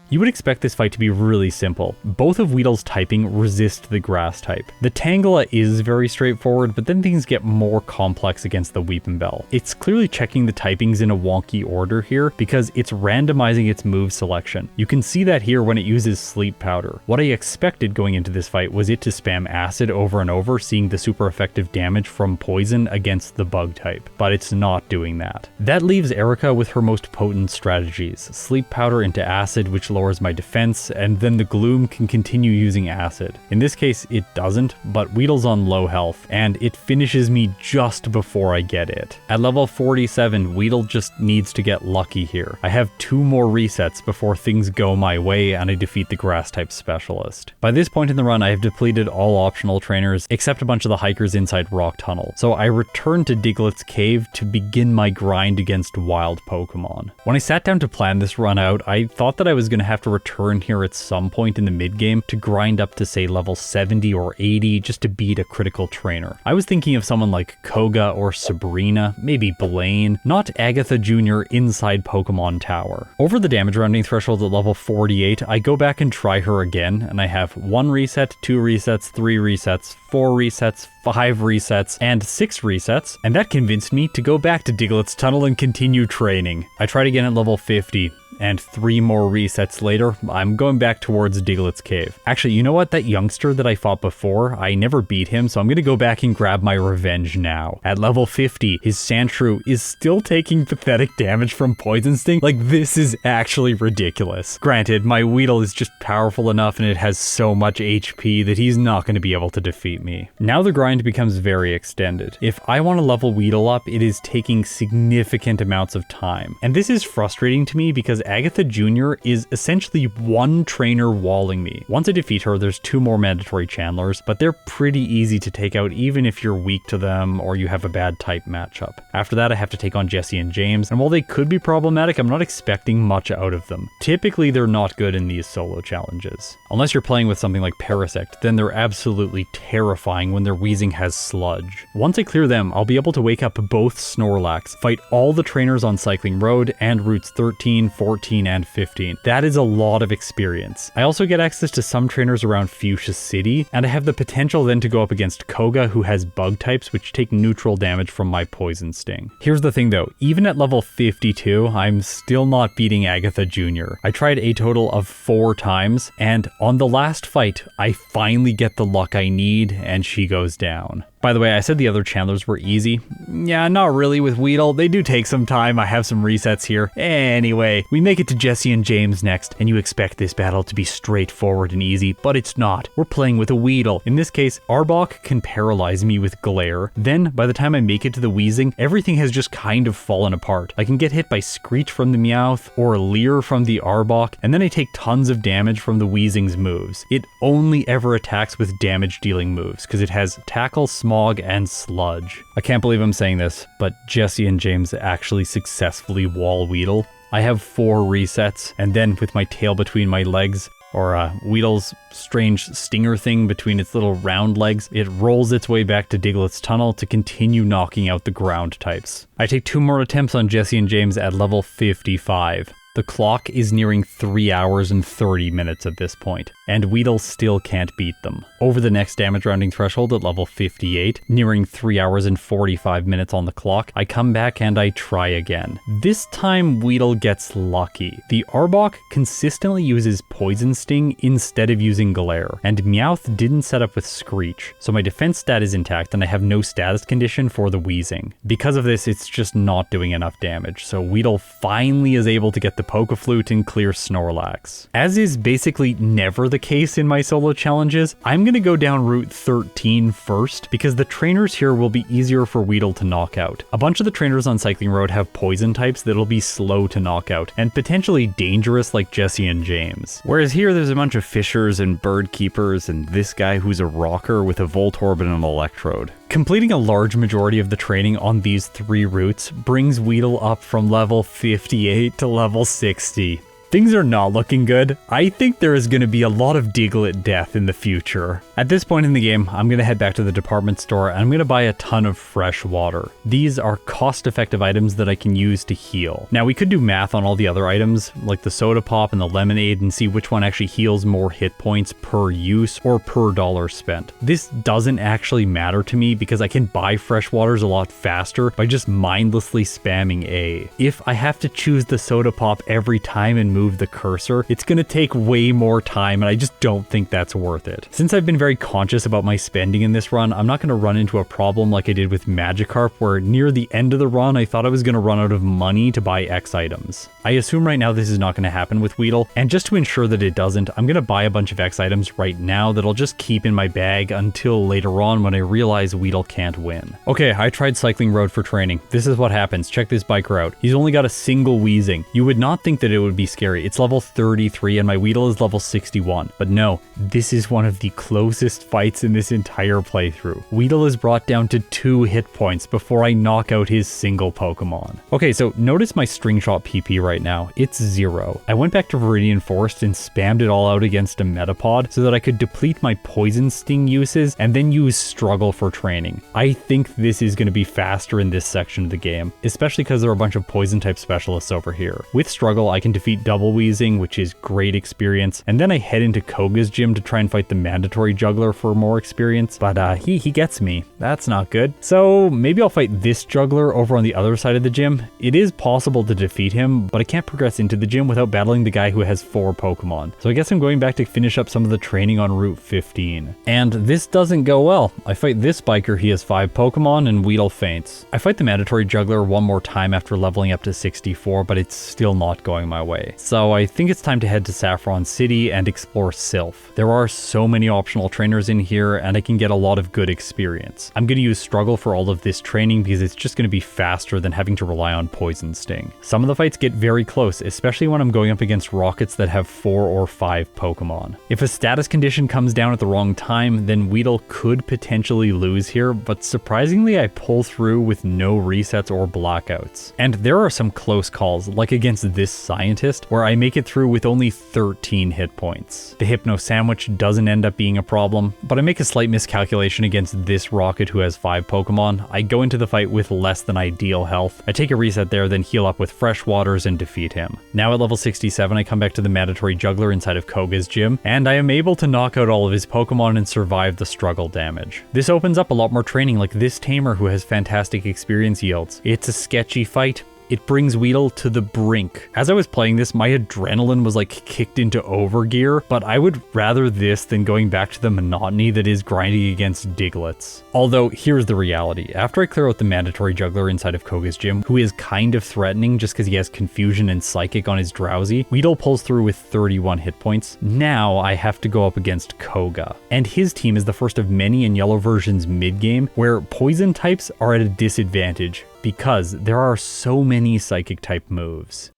You would expect this fight to be really simple. Both of Weedle's typing resist the grass type. The Tangela is very straightforward, but then things get more complex against the Weepinbell. It's clearly checking the typings in a wonky order here because it's randomizing its move selection. You can see that here when it uses Sleep Powder. What I expected going into this fight was it to spam Acid over and over, seeing the super effective damage from Poison against the Bug type, but it's not doing that. That leaves Erika with her most potent strategies. Sleep Powder into Acid, which lowers my defense, and then the Gloom can continue using Acid. In this case, it doesn't, but Weedle's on low health, and it finishes me just before I get it. At level 47, Weedle just needs to get lucky here. I have 2 more resets before things go my way and I defeat the Grass-type specialist. By this point in the run, I have depleted all optional trainers, except a bunch of the hikers inside Rock Tunnel, so I return to Diglett's Cave to begin my grind against wild Pokemon. When I sat down to plan this run out, I thought that I was going to have to return here at some point in the mid-game to grind up to say level 70 or 80 just to beat a critical trainer. I was thinking of someone like Koga or Sabrina, maybe Blaine, not Agatha Jr. inside Pokemon Tower. Over the damage rounding threshold at level 48, I go back and try her again, and I have 1 reset, 2 resets, 3 resets, 4 resets, 5 resets, and 6 resets, and that convinced me to go back to Diglett's Tunnel and continue training. I tried again at level 50, and 3 more resets later, I'm going back towards Diglett's Cave. Actually, you know what? That youngster that I fought before, I never beat him, so I'm gonna go back and grab my revenge now. At level 50, his Sandshrew is still taking pathetic damage from Poison Sting. Like, this is actually ridiculous. Granted, my Weedle is just powerful enough and it has so much HP that he's not gonna be able to defeat me. Now the grind becomes very extended. If I want to level Weedle up, it is taking significant amounts of time. And this is frustrating to me because Agatha Jr. is essentially 1 trainer walling me. Once I defeat her, there's 2 more mandatory Chandlers, but they're pretty easy to take out even if you're weak to them or you have a bad type matchup. After that, I have to take on Jesse and James, and while they could be problematic, I'm not expecting much out of them. Typically, they're not good in these solo challenges. Unless you're playing with something like Parasect, then they're absolutely terrifying when their Weezing has Sludge. Once I clear them, I'll be able to wake up both Snorlax, fight all the trainers on Cycling Road and routes 13, 14, and 15. That is a lot of experience. I also get access to some trainers around Fuchsia City, and I have the potential then to go up against Koga, who has bug types which take neutral damage from my Poison Sting. Here's the thing though, even at level 52, I'm still not beating Agatha Jr. I tried a total of 4 times, and on the last fight, I finally get the luck I need, and she goes down. By the way, I said the other channelers were easy. Yeah, not really with Weedle. They do take some time. I have some resets here. Anyway, we make it to Jesse and James next, and you expect this battle to be straightforward and easy, but it's not. We're playing with a Weedle. In this case, Arbok can paralyze me with Glare. Then, by the time I make it to the Wheezing, everything has just kind of fallen apart. I can get hit by Screech from the Meowth, or Leer from the Arbok, and then I take tons of damage from the Wheezing's moves. It only ever attacks with damage-dealing moves, because it has Tackle, Smog, and Sludge. I can't believe I'm saying this, but Jesse and James actually successfully wall Weedle. I have 4 resets, and then with my tail between my legs, or Weedle's strange stinger thing between its little round legs, it rolls its way back to Diglett's tunnel to continue knocking out the ground types. I take 2 more attempts on Jesse and James at level 55. The clock is nearing 3 hours and 30 minutes at this point, and Weedle still can't beat them. Over the next damage rounding threshold at level 58, nearing 3 hours and 45 minutes on the clock, I come back and I try again. This time Weedle gets lucky. The Arbok consistently uses Poison Sting instead of using Glare, and Meowth didn't set up with Screech, so my defense stat is intact and I have no status condition for the Wheezing. Because of this, it's just not doing enough damage, so Weedle finally is able to get the Pokeflute and clear Snorlax. As is basically never the case in my solo challenges, I'm gonna go down Route 13 first, because the trainers here will be easier for Weedle to knock out. A bunch of the trainers on Cycling Road have poison types that'll be slow to knock out, and potentially dangerous like Jesse and James. Whereas here there's a bunch of Fishers and Bird Keepers, and this guy who's a rocker with a Voltorb and an Electrode. Completing a large majority of the training on these 3 routes brings Weedle up from level 58 to level 60. Things are not looking good. I think there is going to be a lot of Diglett death in the future. At this point in the game, I'm going to head back to the department store and I'm going to buy a ton of fresh water. These are cost-effective items that I can use to heal. Now, we could do math on all the other items, like the soda pop and the lemonade, and see which one actually heals more hit points per use or per dollar spent. This doesn't actually matter to me because I can buy fresh waters a lot faster by just mindlessly spamming A. If I have to choose the soda pop every time and move the cursor, it's gonna take way more time and I just don't think that's worth it. Since I've been very conscious about my spending in this run, I'm not gonna run into a problem like I did with Magikarp, where near the end of the run I thought I was gonna run out of money to buy X items. I assume right now this is not gonna happen with Weedle, and just to ensure that it doesn't, I'm gonna buy a bunch of X items right now that I'll just keep in my bag until later on when I realize Weedle can't win. Okay, I tried Cycling Road for training. This is what happens. Check this biker out. He's only got a single Wheezing. You would not think that it would be scary. It's level 33 and my Weedle is level 61. But no, this is one of the closest fights in this entire playthrough. Weedle is brought down to 2 hit points before I knock out his single Pokemon. Okay, so notice my String Shot PP right now. It's 0. I went back to Viridian Forest and spammed it all out against a Metapod so that I could deplete my Poison Sting uses and then use Struggle for training. I think this is going to be faster in this section of the game, especially because there are a bunch of Poison type specialists over here. With Struggle, I can defeat Double Wheezing, which is great experience, and then I head into Koga's gym to try and fight the mandatory juggler for more experience, but he gets me. That's not good. So maybe I'll fight this juggler over on the other side of the gym. It is possible to defeat him, but I can't progress into the gym without battling the guy who has 4 Pokemon. So I guess I'm going back to finish up some of the training on Route 15. And this doesn't go well. I fight this biker, he has 5 Pokemon, and Weedle faints. I fight the mandatory juggler one more time after leveling up to 64, but it's still not going my way. So I think it's time to head to Saffron City and explore Sylph. There are so many optional trainers in here and I can get a lot of good experience. I'm going to use Struggle for all of this training because it's just going to be faster than having to rely on Poison Sting. Some of the fights get very close, especially when I'm going up against rockets that have 4 or 5 Pokemon. If a status condition comes down at the wrong time, then Weedle could potentially lose here, but surprisingly I pull through with no resets or blackouts. And there are some close calls, like against this scientist, where I make it through with only 13 hit points. The Hypno Sandwich doesn't end up being a problem, but I make a slight miscalculation against this rocket who has 5 Pokemon. I go into the fight with less than ideal health. I take a reset there, then heal up with fresh waters and defeat him. Now at level 67, I come back to the mandatory juggler inside of Koga's gym, and I am able to knock out all of his Pokemon and survive the struggle damage. This opens up a lot more training like this tamer who has fantastic experience yields. It's a sketchy fight. it brings Weedle to the brink. As I was playing this, my adrenaline was like kicked into overgear, but I would rather this than going back to the monotony that is grinding against Digletts. Although, here's the reality. After I clear out the mandatory juggler inside of Koga's gym, who is kind of threatening just because he has confusion and psychic on his drowsy, Weedle pulls through with 31 hit points. Now I have to go up against Koga. And his team is the first of many in Yellow version's mid-game where poison types are at a disadvantage because there are so many psychic type moves.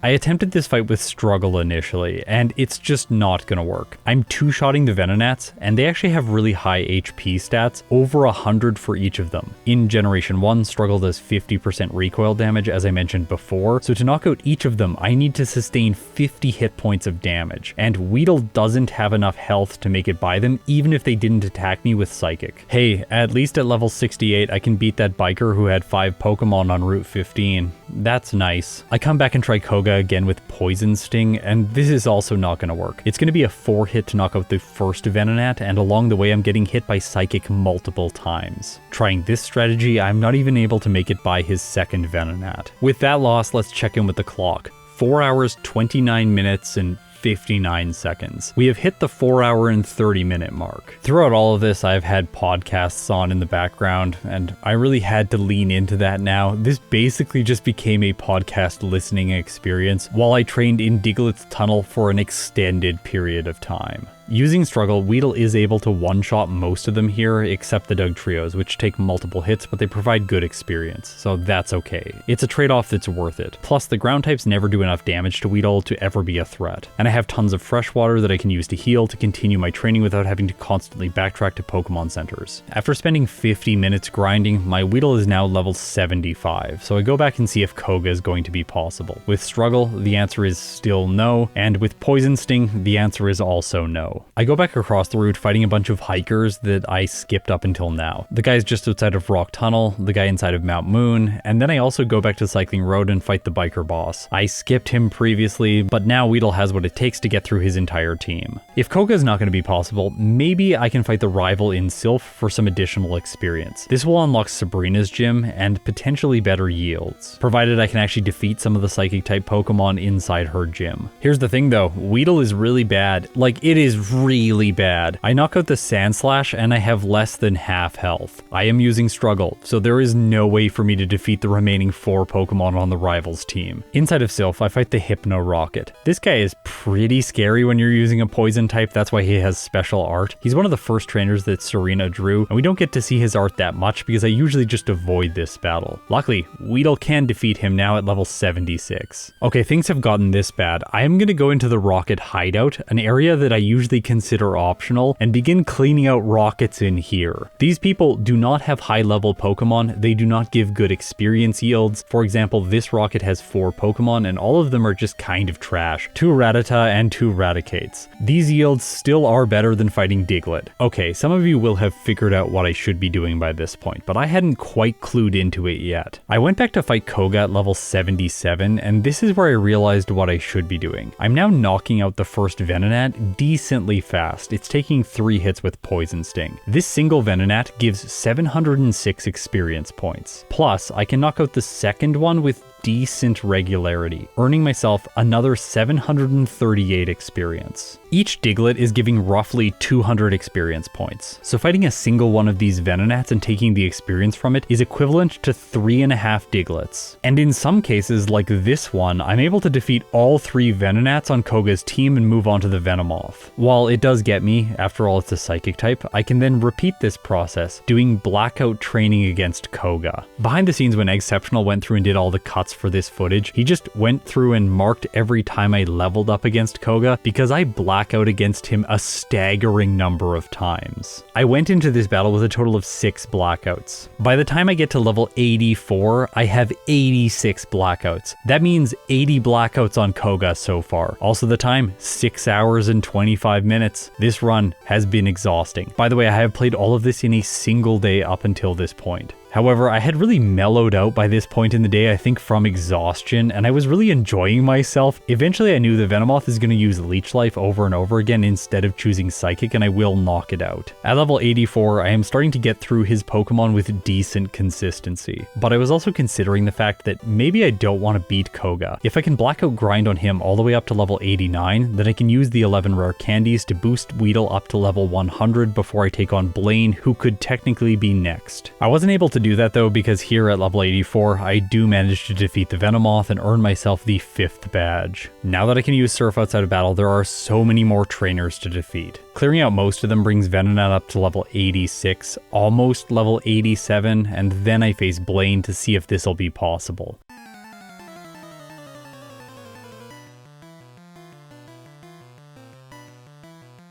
I attempted this fight with Struggle initially, and it's just not gonna work. I'm two-shotting the Venonats, and they actually have really high HP stats, over 100 for each of them. In Generation 1, Struggle does 50% recoil damage, as I mentioned before, so to knock out each of them, I need to sustain 50 hit points of damage, and Weedle doesn't have enough health to make it by them, even if they didn't attack me with Psychic. Hey, at least at level 68, I can beat that biker who had 5 Pokemon on Route 15. That's nice. I come back and try Koga again with Poison Sting, and this is also not going to work. It's going to be a 4-hit to knock out the first Venonat, and along the way I'm getting hit by Psychic multiple times. Trying this strategy, I'm not even able to make it by his second Venonat. With that loss, let's check in with the clock. 4 hours, 29 minutes, and 59 seconds. We have hit the 4 hour and 30 minute mark. Throughout all of this, I've had podcasts on in the background, and I really had to lean into that now. This basically just became a podcast listening experience while I trained in Diglett's tunnel for an extended period of time. Using Struggle, Weedle is able to one-shot most of them here, except the Doug Trios, which take multiple hits, but they provide good experience, so that's okay. It's a trade-off that's worth it. Plus, the ground types never do enough damage to Weedle to ever be a threat. And I have tons of fresh water that I can use to heal to continue my training without having to constantly backtrack to Pokemon centers. After spending 50 minutes grinding, my Weedle is now level 75, so I go back and see if Koga is going to be possible. With Struggle, the answer is still no, and with Poison Sting, the answer is also no. I go back across the route fighting a bunch of hikers that I skipped up until now. The guys just outside of Rock Tunnel, the guy inside of Mount Moon, and then I also go back to Cycling Road and fight the biker boss. I skipped him previously, but now Weedle has what it takes to get through his entire team. If Koga is not going to be possible, maybe I can fight the rival in Sylph for some additional experience. This will unlock Sabrina's gym and potentially better yields, provided I can actually defeat some of the psychic type Pokemon inside her gym. Here's the thing though, Weedle is really bad. Like, it is really bad. I knock out the Sandslash and I have less than half health. I am using Struggle, so there is no way for me to defeat the remaining 4 Pokemon on the rivals team. Inside of Sylph, I fight the Hypno Rocket. This guy is pretty scary when you're using a poison type, that's why he has special art. He's one of the first trainers that Serena drew, and we don't get to see his art that much because I usually just avoid this battle. Luckily, Weedle can defeat him now at level 76. Okay, things have gotten this bad. I am going to go into the Rocket Hideout, an area that I usually consider optional, and begin cleaning out rockets in here. These people do not have high level Pokemon, they do not give good experience yields. For example, this rocket has 4 Pokemon and all of them are just kind of trash. 2 Rattata and 2 Raticates. These yields still are better than fighting Diglett. Okay, some of you will have figured out what I should be doing by this point, but I hadn't quite clued into it yet. I went back to fight Koga at level 77, and this is where I realized what I should be doing. I'm now knocking out the first Venonat decently fast. It's taking 3 hits with Poison Sting. This single Venonat gives 706 experience points. Plus, I can knock out the second one with decent regularity, earning myself another 738 experience. Each Diglett is giving roughly 200 experience points, so fighting a single one of these Venonats and taking the experience from it is equivalent to 3.5 Digletts. And in some cases, like this one, I'm able to defeat all 3 Venonats on Koga's team and move on to the Venomoth. While it does get me, after all it's a psychic type, I can then repeat this process, doing blackout training against Koga. Behind the scenes when Exceptional went through and did all the cuts for this footage, he just went through and marked every time I leveled up against Koga because I blackout against him a staggering number of times. I went into this battle with a total of 6 blackouts. By the time I get to level 84, I have 86 blackouts. That means 80 blackouts on Koga so far. Also the time, 6 hours and 25 minutes. This run has been exhausting. By the way, I have played all of this in a single day up until this point. However, I had really mellowed out by this point in the day, I think from exhaustion, and I was really enjoying myself. Eventually I knew the Venomoth is going to use Leech Life over and over again instead of choosing Psychic, and I will knock it out. At level 84, I am starting to get through his Pokemon with decent consistency, but I was also considering the fact that maybe I don't want to beat Koga. If I can Blackout Grind on him all the way up to level 89, then I can use the 11 rare candies to boost Weedle up to level 100 before I take on Blaine, who could technically be next. I wasn't able to do that though, because here at level 84, I do manage to defeat the Venomoth and earn myself the 5th badge. Now that I can use Surf outside of battle, there are so many more trainers to defeat. Clearing out most of them brings Venonat up to level 86, almost level 87, and then I face Blaine to see if this will be possible.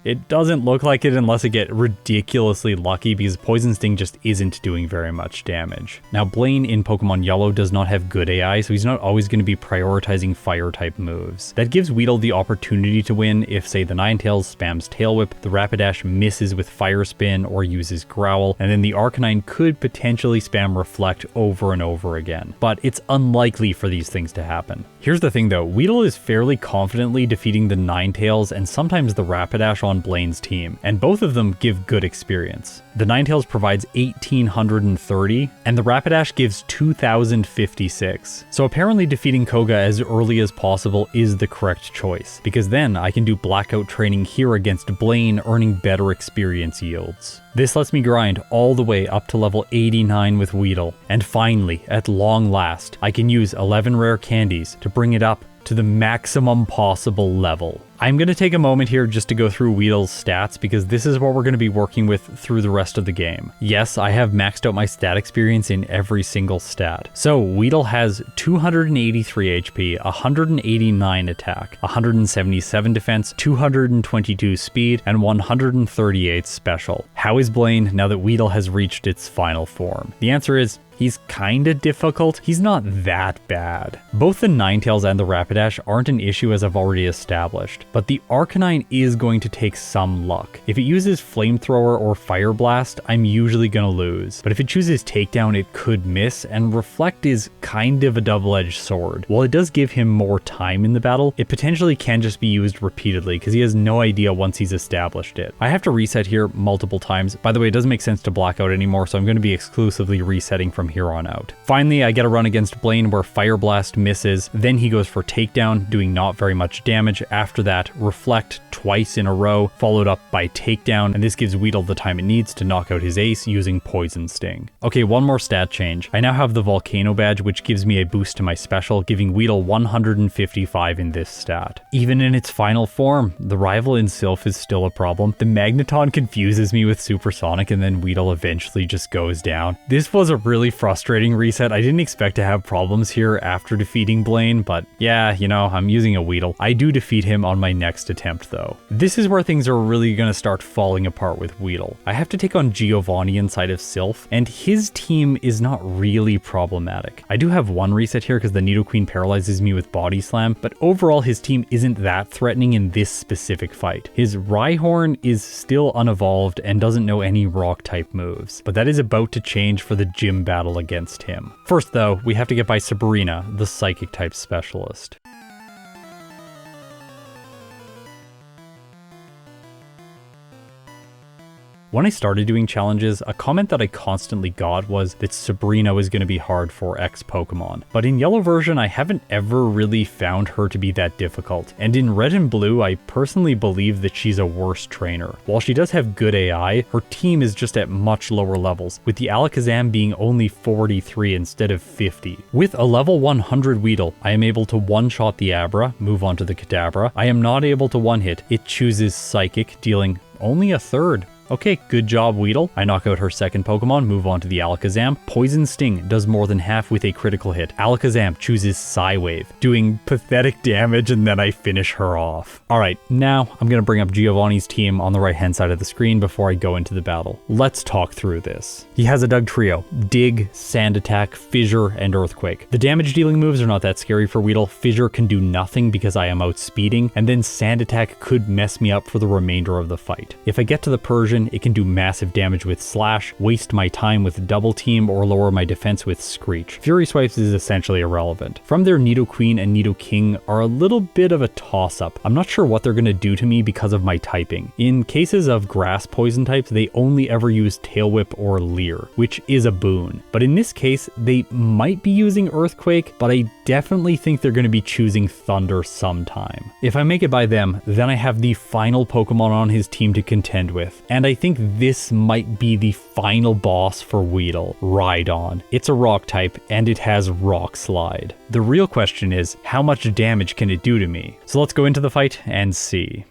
It doesn't look like it unless I get ridiculously lucky, because Poison Sting just isn't doing very much damage. Now Blaine in Pokemon Yellow does not have good AI, so he's not always going to be prioritizing fire type moves. That gives Weedle the opportunity to win if, say, the Ninetales spams Tail Whip, the Rapidash misses with Fire Spin or uses Growl, and then the Arcanine could potentially spam Reflect over and over again. But it's unlikely for these things to happen. Here's the thing though, Weedle is fairly confidently defeating the Ninetales and sometimes the Rapidash on Blaine's team, and both of them give good experience. The Ninetales provides 1830, and the Rapidash gives 2056. So apparently defeating Koga as early as possible is the correct choice, because then I can do Blackout training here against Blaine, earning better experience yields. This lets me grind all the way up to level 89 with Weedle, and finally, at long last, I can use 11 rare candies to bring it up to the maximum possible level. I'm going to take a moment here just to go through Weedle's stats, because this is what we're going to be working with through the rest of the game. Yes, I have maxed out my stat experience in every single stat. So Weedle has 283 HP, 189 attack, 177 defense, 222 speed, and 138 special. How is Blaine now that Weedle has reached its final form? The answer is, he's kinda difficult. He's not that bad. Both the Ninetales and the Rapidash aren't an issue, as I've already established, but the Arcanine is going to take some luck. If it uses Flamethrower or Fire Blast, I'm usually gonna lose, but if it chooses Takedown, it could miss, and Reflect is kind of a double-edged sword. While it does give him more time in the battle, it potentially can just be used repeatedly, because he has no idea once he's established it. I have to reset here multiple times. By the way, it doesn't make sense to Blackout anymore, so I'm going to be exclusively resetting from here on out. Finally, I get a run against Blaine where Fire Blast misses, then he goes for Takedown, doing not very much damage. After that, Reflect twice in a row, followed up by Takedown, and this gives Weedle the time it needs to knock out his ace using Poison Sting. Okay, one more stat change. I now have the Volcano badge, which gives me a boost to my special, giving Weedle 155 in this stat. Even in its final form, the rival in Sylph is still a problem. The Magneton confuses me with Supersonic, and then Weedle eventually just goes down. This was a really frustrating reset. I didn't expect to have problems here after defeating Blaine, but yeah, you know, I'm using a Weedle. I do defeat him on my next attempt though. This is where things are really gonna start falling apart with Weedle. I have to take on Giovanni inside of Sylph, and his team is not really problematic. I do have one reset here because the Nidoqueen paralyzes me with Body Slam, but overall his team isn't that threatening in this specific fight. His Rhyhorn is still unevolved and doesn't know any rock type moves, but that is about to change for the gym battle against him. First though, we have to get by Sabrina, the psychic type specialist. When I started doing challenges, a comment that I constantly got was that Sabrina was going to be hard for X Pokemon. But in Yellow version, I haven't ever really found her to be that difficult. And in Red and Blue, I personally believe that she's a worse trainer. While she does have good AI, her team is just at much lower levels, with the Alakazam being only 43 instead of 50. With a level 100 Weedle, I am able to one-shot the Abra, move on to the Kadabra. I am not able to one-hit. It chooses Psychic, dealing only a third. Okay, good job Weedle. I knock out her second Pokemon, move on to the Alakazam. Poison Sting does more than half with a critical hit. Alakazam chooses Psywave, doing pathetic damage, and then I finish her off. Alright, now I'm going to bring up Giovanni's team on the right hand side of the screen before I go into the battle. Let's talk through this. He has a Dugtrio, Dig, Sand Attack, Fissure, and Earthquake. The damage dealing moves are not that scary for Weedle. Fissure can do nothing because I am outspeeding, and then Sand Attack could mess me up for the remainder of the fight. If I get to the Persian, Persian, it can do massive damage with Slash, waste my time with Double Team, or lower my defense with Screech. Fury Swipes is essentially irrelevant. From there, Nidoqueen and Nidoking are a little bit of a toss-up. I'm not sure what they're going to do to me because of my typing. In cases of grass poison types, they only ever use Tail Whip or Leer, which is a boon. But in this case, they might be using Earthquake, but I definitely think they're going to be choosing Thunder sometime. If I make it by them, then I have the final Pokemon on his team to contend with. And I think this might be the final boss for Weedle, Rhydon. It's a rock type, and it has Rock Slide. The real question is, how much damage can it do to me? So let's go into the fight and see.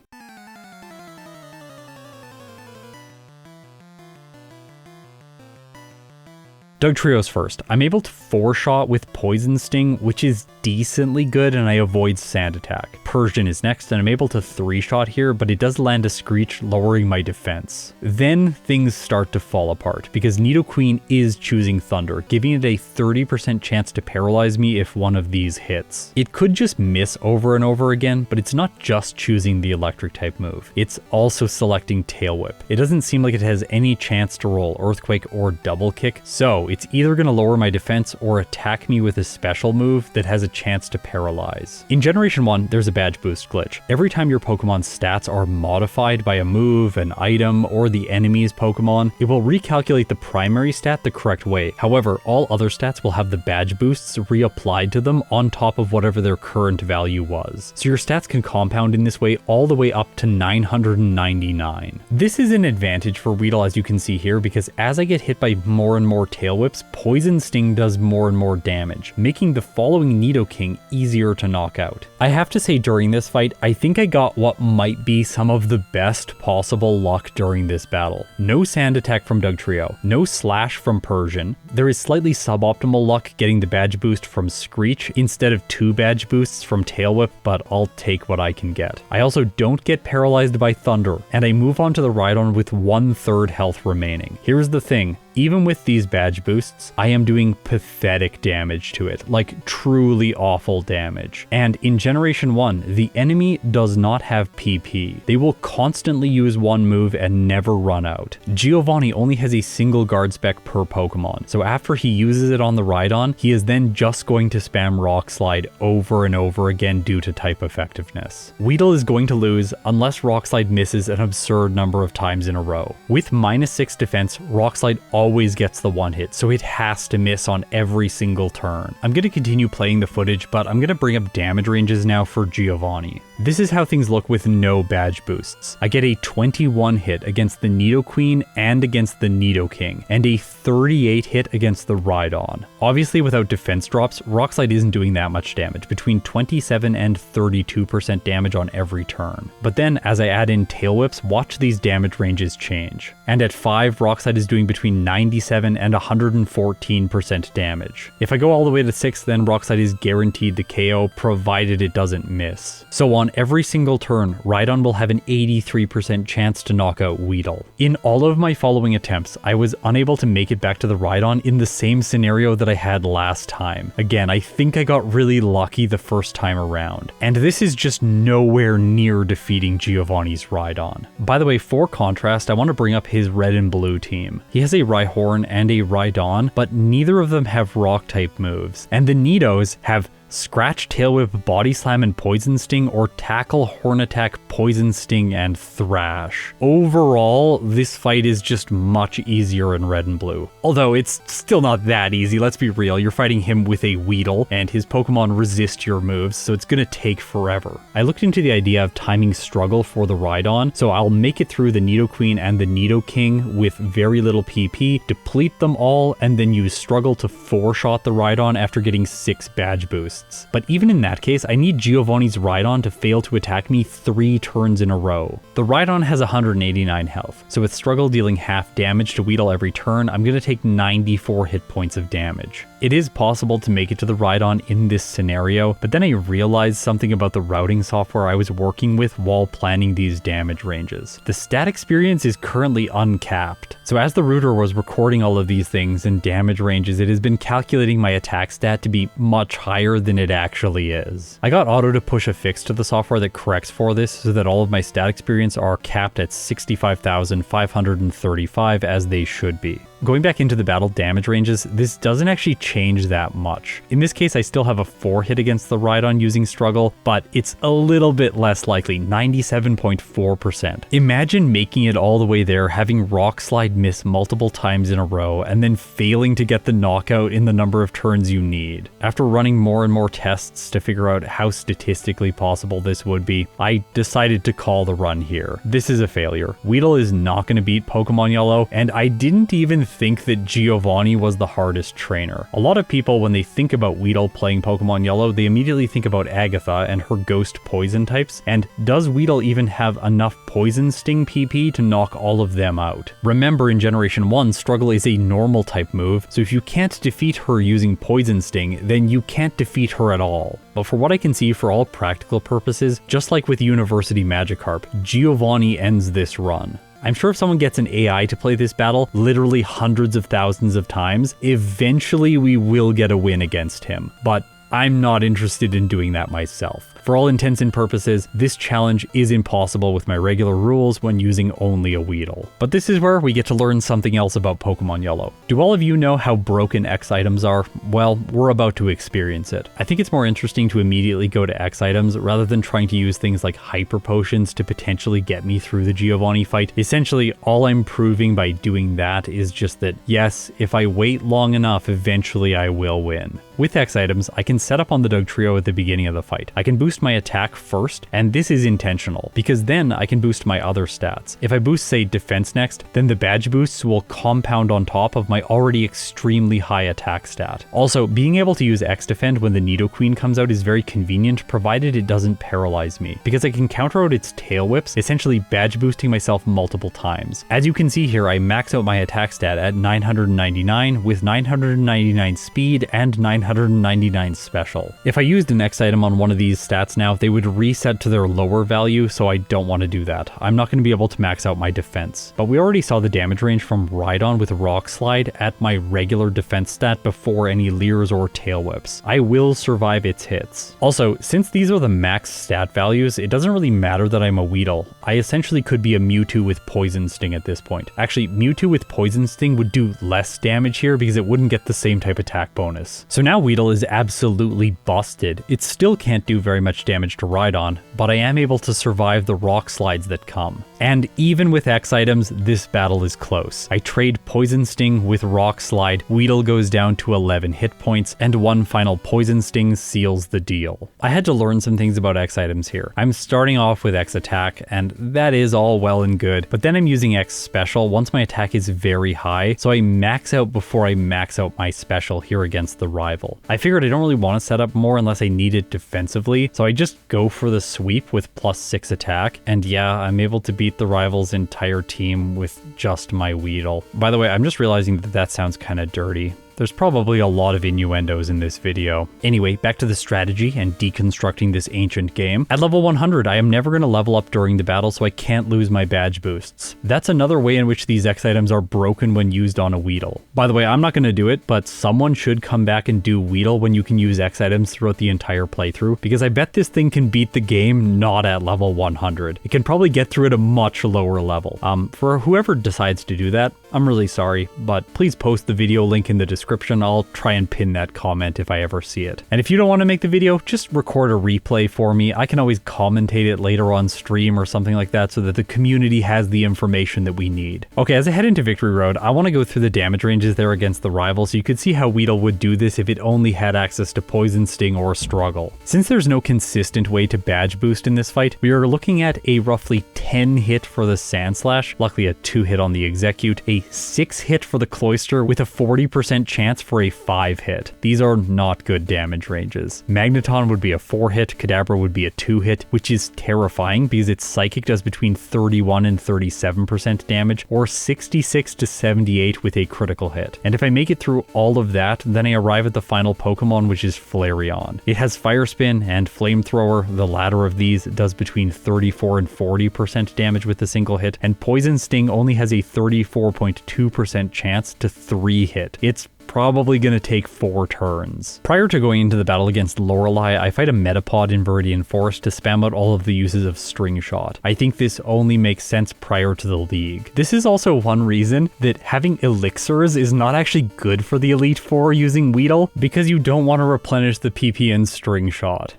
Dugtrio's first. I'm able to 4-shot with Poison Sting, which is decently good, and I avoid Sand Attack. Persian is next, and I'm able to 3-shot here, but it does land a Screech, lowering my defense. Then things start to fall apart, because Nidoqueen is choosing Thunder, giving it a 30% chance to paralyze me if one of these hits. It could just miss over and over again, but it's not just choosing the electric type move. It's also selecting Tail Whip. It doesn't seem like it has any chance to roll Earthquake or Double Kick, so it's either going to lower my defense or attack me with a special move that has a chance to paralyze. In Generation 1, there's a badge boost glitch. Every time your Pokemon's stats are modified by a move, an item, or the enemy's Pokemon, it will recalculate the primary stat the correct way. However, all other stats will have the badge boosts reapplied to them on top of whatever their current value was. So your stats can compound in this way all the way up to 999. This is an advantage for Weedle, as you can see here, because as I get hit by more and more Tail Whips, Poison Sting does more and more damage, making the following Nidoking easier to knock out. I have to say, during this fight, I think I got what might be some of the best possible luck during this battle. No Sand Attack from Dugtrio, no Slash from Persian. There is slightly suboptimal luck getting the badge boost from Screech instead of 2 badge boosts from Tail Whip, but I'll take what I can get. I also don't get paralyzed by Thunder, and I move on to the Rhydon with 1/3 health remaining. Here's the thing. Even with these badge boosts, I am doing pathetic damage to it, like truly awful damage. And in Generation 1, the enemy does not have PP. They will constantly use one move and never run out. Giovanni only has a single guard spec per Pokemon, so after he uses it on the Rhydon, he is then just going to spam Rock Slide over and over again due to type effectiveness. Weedle is going to lose unless Rock Slide misses an absurd number of times in a row. With -6 defense, Rock Slide always gets the one hit, so it has to miss on every single turn. I'm going to continue playing the footage, but I'm going to bring up damage ranges now for Giovanni. This is how things look with no badge boosts. I get a 21 hit against the Nidoqueen and against the Nidoking, and a 38 hit against the Rhydon. Obviously, without defense drops, Rock Slide isn't doing that much damage, between 27 and 32% damage on every turn. But then, as I add in Tail Whips, watch these damage ranges change. And at 5, Rock Slide is doing between 97 and 114% damage. If I go all the way to 6, then Rock Slide is guaranteed the KO, provided it doesn't miss. So on every single turn, Rhydon will have an 83% chance to knock out Weedle. In all of my following attempts, I was unable to make it back to the Rhydon in the same scenario that I had last time. Again, I think I got really lucky the first time around. And this is just nowhere near defeating Giovanni's Rhydon. By the way, for contrast, I want to bring up his red and blue team. He has a Rhyhorn and a Rhydon, but neither of them have rock type moves. And the Nidos have Scratch, Tail Whip, Body Slam, and Poison Sting, or Tackle, Horn Attack, Poison Sting, and Thrash. Overall, this fight is just much easier in red and blue. Although it's still not that easy, let's be real, you're fighting him with a Weedle, and his Pokemon resist your moves, so it's gonna take forever. I looked into the idea of timing Struggle for the Rhydon, so I'll make it through the Nidoqueen and the Nidoking with very little PP, deplete them all, and then use Struggle to 4-shot the Rhydon after getting 6 badge boosts. But even in that case, I need Giovanni's Rhydon to fail to attack me 3 turns in a row. The Rhydon has 189 health, so with Struggle dealing half damage to Weedle every turn, I'm going to take 94 hit points of damage. It is possible to make it to the Rhydon in this scenario, but then I realized something about the routing software I was working with while planning these damage ranges. The stat experience is currently uncapped, so as the router was recording all of these things and damage ranges, it has been calculating my attack stat to be much higher than it actually is. I got Auto to push a fix to the software that corrects for this so that all of my stat experience are capped at 65,535 as they should be. Going back into the battle damage ranges, this doesn't actually change that much. In this case, I still have a 4 hit against the Rhydon using Struggle, but it's a little bit less likely, 97.4%. Imagine making it all the way there, having Rock Slide miss multiple times in a row, and then failing to get the knockout in the number of turns you need. After running more and more tests to figure out how statistically possible this would be, I decided to call the run here. This is a failure. Weedle is not going to beat Pokemon Yellow, and I didn't even think that Giovanni was the hardest trainer. A lot of people, when they think about Weedle playing Pokemon Yellow, they immediately think about Agatha and her ghost poison types, and does Weedle even have enough poison sting PP to knock all of them out? Remember, in Generation 1, Struggle is a normal type move, so if you can't defeat her using poison sting, then you can't defeat her at all. But for what I can see, for all practical purposes, just like with University Magikarp, Giovanni ends this run. I'm sure if someone gets an AI to play this battle literally hundreds of thousands of times, eventually we will get a win against him. But I'm not interested in doing that myself. For all intents and purposes, this challenge is impossible with my regular rules when using only a Weedle. But this is where we get to learn something else about Pokemon Yellow. Do all of you know how broken X items are? Well, we're about to experience it. I think it's more interesting to immediately go to X items rather than trying to use things like Hyper Potions to potentially get me through the Giovanni fight. Essentially, all I'm proving by doing that is just that, yes, if I wait long enough, eventually I will win. With X items, I can set up on the Dugtrio at the beginning of the fight. I can boost my attack first, and this is intentional, because then I can boost my other stats. If I boost, say, defense next, then the badge boosts will compound on top of my already extremely high attack stat. Also, being able to use X Defend when the Nidoqueen comes out is very convenient, provided it doesn't paralyze me, because I can counter out its tail whips, essentially badge boosting myself multiple times. As you can see here, I max out my attack stat at 999 with 999 speed and 999 special. If I used an X item on one of these stats now, they would reset to their lower value, so I don't want to do that. I'm not going to be able to max out my defense. But we already saw the damage range from Rhydon with Rock Slide at my regular defense stat before any Leers or Tail Whips. I will survive its hits. Also, since these are the max stat values, it doesn't really matter that I'm a Weedle. I essentially could be a Mewtwo with Poison Sting at this point. Actually, Mewtwo with Poison Sting would do less damage here because it wouldn't get the same type attack bonus. So now Weedle is absolutely busted. It still can't do very much damage to Rhydon, but I am able to survive the rock slides that come. And even with X items, this battle is close. I trade Poison Sting with Rock Slide, Weedle goes down to 11 hit points, and one final Poison Sting seals the deal. I had to learn some things about X items here. I'm starting off with X Attack, and that is all well and good, but then I'm using X Special once my attack is very high, so I max out before I max out my special here against the rival. I figured I don't really want to set up more unless I need it defensively, so I just go for the sweep with +6 attack, and yeah, I'm able to beat the rival's entire team with just my Weedle. By the way, I'm just realizing that that sounds kind of dirty. There's probably a lot of innuendos in this video. Anyway, back to the strategy and deconstructing this ancient game. At level 100, I am never going to level up during the battle, so I can't lose my badge boosts. That's another way in which these X items are broken when used on a Weedle. By the way, I'm not going to do it, but someone should come back and do Weedle when you can use X items throughout the entire playthrough, because I bet this thing can beat the game not at level 100. It can probably get through at a much lower level. For whoever decides to do that, I'm really sorry, but please post the video link in the description. I'll try and pin that comment if I ever see it. And if you don't want to make the video, just record a replay for me. I can always commentate it later on stream or something like that so that the community has the information that we need. Okay, as I head into Victory Road, I want to go through the damage ranges there against the rival so you could see how Weedle would do this if it only had access to Poison Sting or Struggle. Since there's no consistent way to badge boost in this fight, we are looking at a roughly 10 hit for the Sandslash, luckily a 2 hit on the Execute, a 6 hit for the Cloyster with a 40% chance for a 5 hit. These are not good damage ranges. Magneton would be a 4 hit, Kadabra would be a 2 hit, which is terrifying because its Psychic does between 31 and 37% damage, or 66 to 78 with a critical hit. And if I make it through all of that, then I arrive at the final Pokemon, which is Flareon. It has Fire Spin and Flamethrower. The latter of these does between 34 and 40% damage with a single hit, and Poison Sting only has a 34.2% chance to 3 hit. It's probably going to take 4 turns. Prior to going into the battle against Lorelei, I fight a Metapod in Viridian Forest to spam out all of the uses of String Shot. I think this only makes sense prior to the League. This is also one reason that having elixirs is not actually good for the Elite Four using Weedle, because you don't want to replenish the PP in String Shot.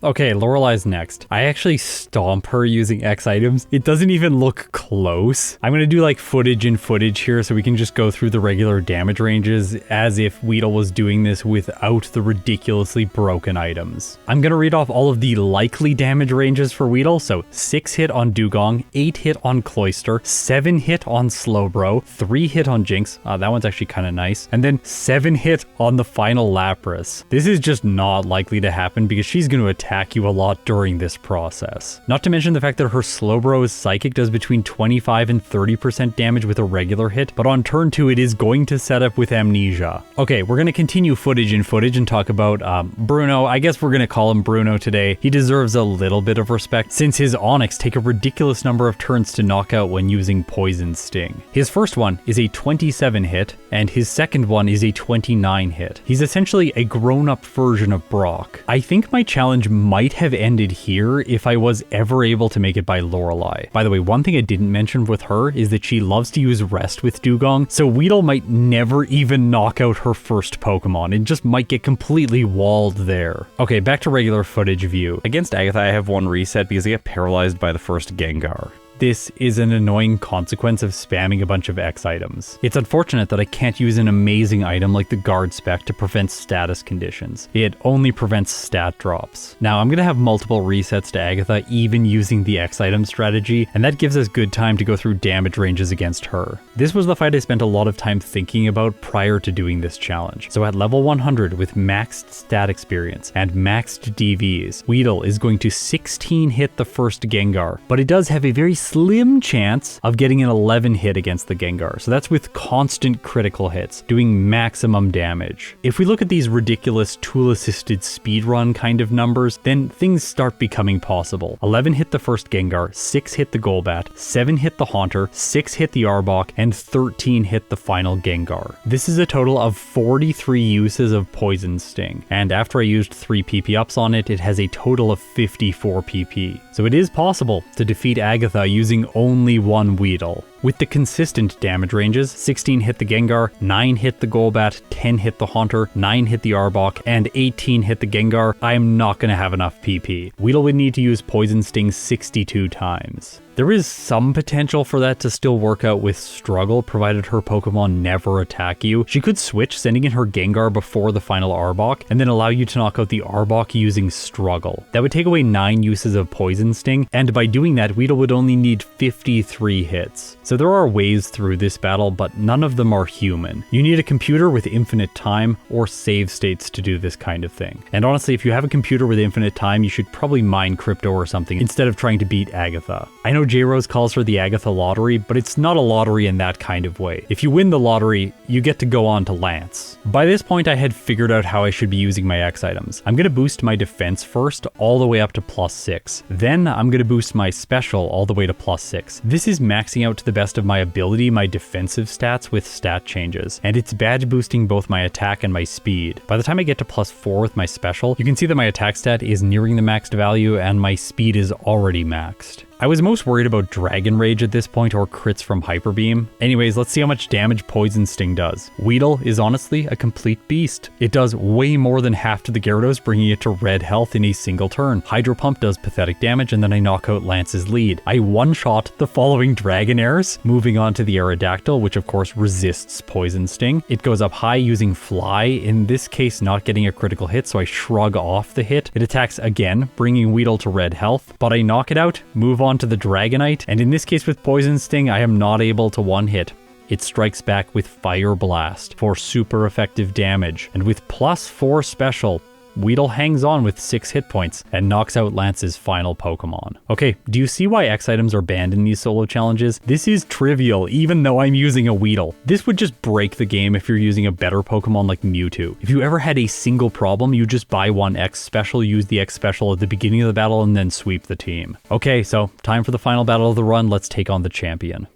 Okay, Lorelei's next. I actually stomp her using X items. It doesn't even look close. I'm gonna do like footage and footage here so we can just go through the regular damage ranges as if Weedle was doing this without the ridiculously broken items. I'm gonna read off all of the likely damage ranges for Weedle. So 6 hit on Dugong, 8 hit on Cloyster, 7 hit on Slowbro, 3 hit on Jinx. That one's actually kind of nice. And then 7 hit on the final Lapras. This is just not likely to happen because she's gonna attack you a lot during this process. Not to mention the fact that her Slowbro's Psychic does between 25 and 30% damage with a regular hit, but on turn 2 it is going to set up with Amnesia. Okay, we're going to continue footage and talk about Bruno. I guess we're going to call him Bruno today. He deserves a little bit of respect since his Onyx take a ridiculous number of turns to knock out when using Poison Sting. His first one is a 27 hit, and his second one is a 29 hit. He's essentially a grown-up version of Brock. I think my challenge might have ended here if I was ever able to make it by Lorelei. By the way, one thing I didn't mention with her is that she loves to use Rest with Dugong, so Weedle might never even knock out her first Pokemon. It just might get completely walled there. Okay, back to regular footage view. Against Agatha, I have 1 reset because I get paralyzed by the first Gengar. This is an annoying consequence of spamming a bunch of X items. It's unfortunate that I can't use an amazing item like the Guard Spec to prevent status conditions. It only prevents stat drops. Now I'm gonna have multiple resets to Agatha even using the X item strategy, and that gives us good time to go through damage ranges against her. This was the fight I spent a lot of time thinking about prior to doing this challenge. So at level 100 with maxed stat experience and maxed DVs, Weedle is going to 16 hit the first Gengar, but it does have a very slim chance of getting an 11 hit against the Gengar. So that's with constant critical hits, doing maximum damage. If we look at these ridiculous tool-assisted speedrun kind of numbers, then things start becoming possible. 11 hit the first Gengar, 6 hit the Golbat, 7 hit the Haunter, 6 hit the Arbok, and 13 hit the final Gengar. This is a total of 43 uses of Poison Sting, and after I used 3 PP ups on it, it has a total of 54 PP. So it is possible to defeat Agatha using only 1 Weedle. With the consistent damage ranges, 16 hit the Gengar, 9 hit the Golbat, 10 hit the Haunter, 9 hit the Arbok, and 18 hit the Gengar, I am not going to have enough PP. Weedle would need to use Poison Sting 62 times. There is some potential for that to still work out with Struggle, provided her Pokemon never attack you. She could switch, sending in her Gengar before the final Arbok, and then allow you to knock out the Arbok using Struggle. That would take away 9 uses of Poison Sting, and by doing that, Weedle would only need 53 hits. So there are ways through this battle, but none of them are human. You need a computer with infinite time or save states to do this kind of thing. And honestly, if you have a computer with infinite time, you should probably mine crypto or something instead of trying to beat Agatha. I know J-Rose calls her the Agatha lottery, but it's not a lottery in that kind of way. If you win the lottery, you get to go on to Lance. By this point, I had figured out how I should be using my X items. I'm going to boost my defense first, all the way up to +6. Then I'm going to boost my special all the way to +6. This is maxing out to the best of my ability my defensive stats with stat changes, and it's badge boosting both my attack and my speed. By the time I get to +4 with my special, you can see that my attack stat is nearing the maxed value and my speed is already maxed. I was most worried about Dragon Rage at this point or crits from Hyper Beam. Anyways, let's see how much damage Poison Sting does. Weedle is honestly a complete beast. It does way more than half to the Gyarados, bringing it to red health in a single turn. Hydro Pump does pathetic damage, and then I knock out Lance's lead. I one-shot the following Dragonairs, moving on to the Aerodactyl, which of course resists Poison Sting. It goes up high using Fly, in this case not getting a critical hit, so I shrug off the hit. It attacks again, bringing Weedle to red health, but I knock it out, move on to the Dragonite, and in this case with Poison Sting, I am not able to one-hit. It strikes back with Fire Blast for super effective damage, and with +4 special, Weedle hangs on with 6 hit points and knocks out Lance's final Pokemon. Okay, do you see why X items are banned in these solo challenges? This is trivial, even though I'm using a Weedle. This would just break the game if you're using a better Pokemon like Mewtwo. If you ever had a single problem, you just buy one X special, use the X special at the beginning of the battle, and then sweep the team. Okay, so time for the final battle of the run. Let's take on the champion.